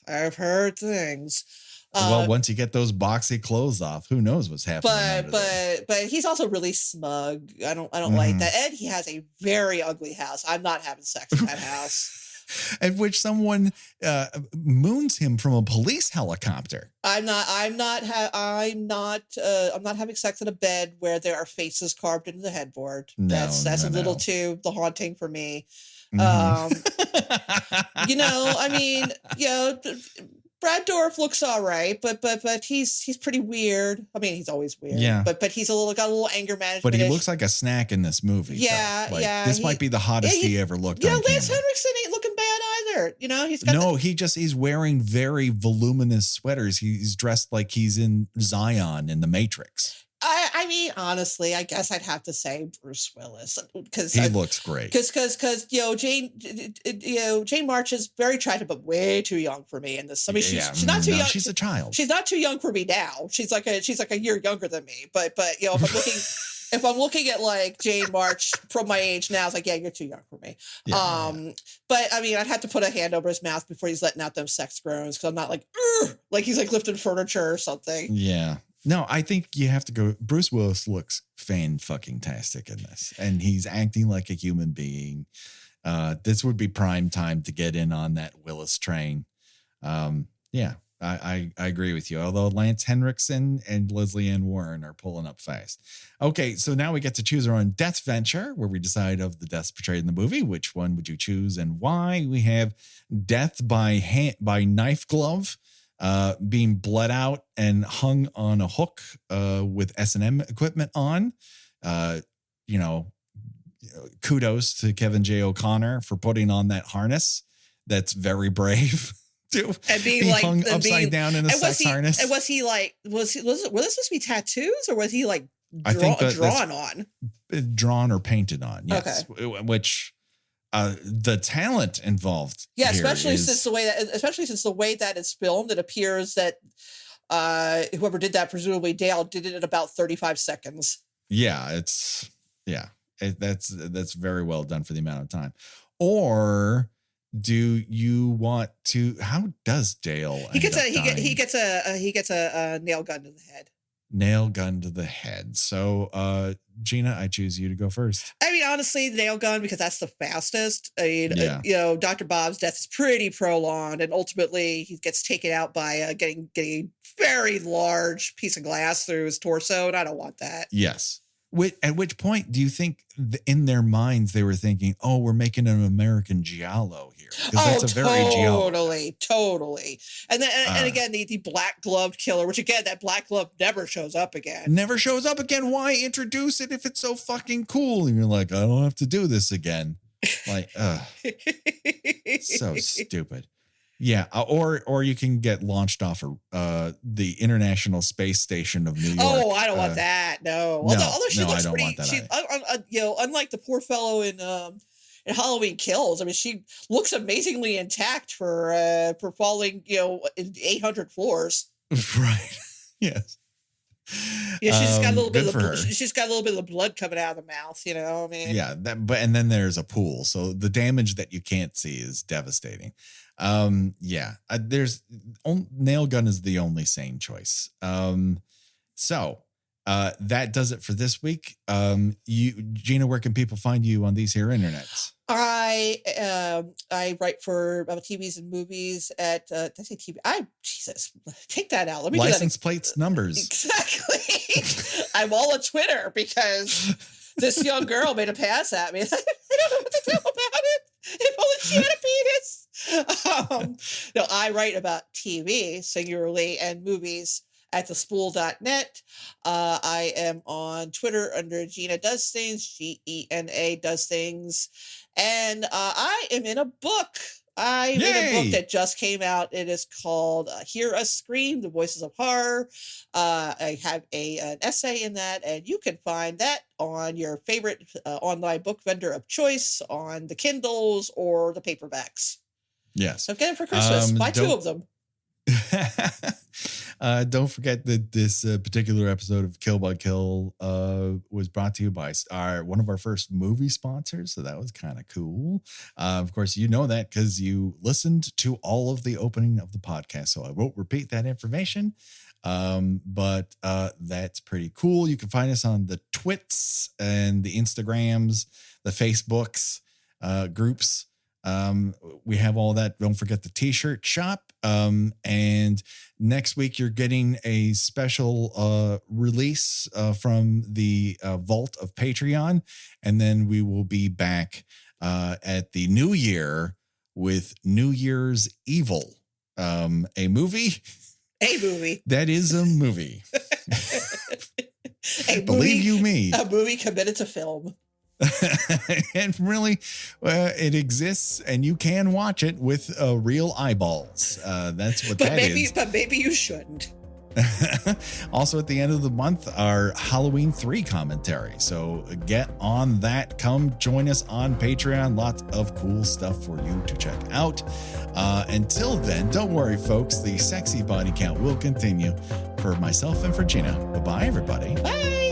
Well, once you get those boxy clothes off, who knows what's happening? But he's also really smug. I don't like that. And he has a very ugly house. I'm not having sex in that house. At which someone moons him from a police helicopter. I'm not having sex in a bed where there are faces carved into the headboard. That's a little too haunting for me. Brad Dourif looks all right, but he's pretty weird. I mean, he's always weird. Yeah. But he's got a little anger management. But he looks like a snack in this movie. Yeah, This might be the hottest he ever looked. Lance Henriksen ain't looking bad either. He's wearing very voluminous sweaters. He's dressed like he's in Zion in the Matrix. I mean, honestly, I guess I'd have to say Bruce Willis because he looks great. Because Jane March is very attractive, but way too young for me. And this, I mean, she's not too young. She's a child. She's not too young for me now. She's like a year younger than me. But if I'm looking at like Jane March from my age now, it's like, yeah, you're too young for me. But I mean, I'd have to put a hand over his mouth before he's letting out them sex groans because I'm not like he's like lifting furniture or something. Yeah. No, I think you have to go. Bruce Willis looks fan-fucking-tastic in this, and he's acting like a human being. This would be prime time to get in on that Willis train. Yeah, I agree with you. Although Lance Henriksen and Leslie Ann Warren are pulling up fast. Okay, so now we get to choose our own death venture, where we decide of the deaths portrayed in the movie, which one would you choose and why? We have death by knife glove. Being bled out and hung on a hook with S&M equipment on. Kudos to Kevin J. O'Connor for putting on that harness. That's very brave. And being like hung upside down in a sex harness. And was he like, were this supposed to be tattoos or was he like drawn on? Drawn or painted on, yes. Okay. Which... the talent involved. Yeah, especially since the way that it's filmed, it appears that whoever did that, presumably Dale, did it in about 35 seconds. Yeah, that's very well done for the amount of time. Or do you want to? How does Dale? He gets a nail gun to the head. Nail gun to the head. So, Gena, I choose you to go first. I mean, honestly, the nail gun, because that's the fastest. I mean, Dr. Bob's death is pretty prolonged, and ultimately he gets taken out by getting a very large piece of glass through his torso, and I don't want that. Yes. At which point do you think in their minds they were thinking, oh, we're making an American giallo here? Because totally. And then, and again, the black gloved killer, which again, that black glove never shows up again. Why introduce it if it's so fucking cool? And you're like, I don't have to do this again. Like, so stupid. Yeah, or you can get launched off the International Space Station of New York. Oh, I don't want that. No. Although she looks pretty. Want that unlike the poor fellow in Halloween Kills, I mean, she looks amazingly intact for falling 800 floors. Right. Yes. Yeah, she's got a little bit of she's got a little bit of blood coming out of the mouth. I mean. Yeah, and then there's a pool, so the damage that you can't see is devastating. There's nail gun is the only sane choice. So that does it for this week. Gena, where can people find you on these here internets? I write for TVs and movies at did I say TV? Jesus, take that out. Let me license plates numbers. Exactly. I'm all on Twitter because this young girl made a pass at me. I don't know what to do about it. If only she had a penis. No, I write about TV singularly and movies at thespool.net. I am on Twitter under Gena Does Things, Gena Does Things. And I am in a book. I'm in a book that just came out. It is called Hear Us Scream, The Voices of Horror. I have an essay in that, and you can find that on your favorite online book vendor of choice, on the Kindles or the paperbacks. Yes. So get it for Christmas. Buy 2 of them. Don't forget that this particular episode of Kill by Kill was brought to you by one of our first movie sponsors. So that was kind of cool. Of course, you know that because you listened to all of the opening of the podcast. So I won't repeat that information. But that's pretty cool. You can find us on the Twits and the Instagrams, the Facebooks, groups. We have all that. Don't forget the t-shirt shop. And next week you're getting a special release from the vault of Patreon. And then we will be back at the new year with New Year's Evil, a movie. A movie. That is a movie. Believe you me. A movie committed to film. And really, it exists, and you can watch it with real eyeballs. That's what that is. But maybe you shouldn't. Also, at the end of the month, our Halloween 3 commentary. So get on that. Come join us on Patreon. Lots of cool stuff for you to check out. Until then, don't worry, folks. The sexy body count will continue. For myself and for Gena. Bye-bye, everybody. Bye.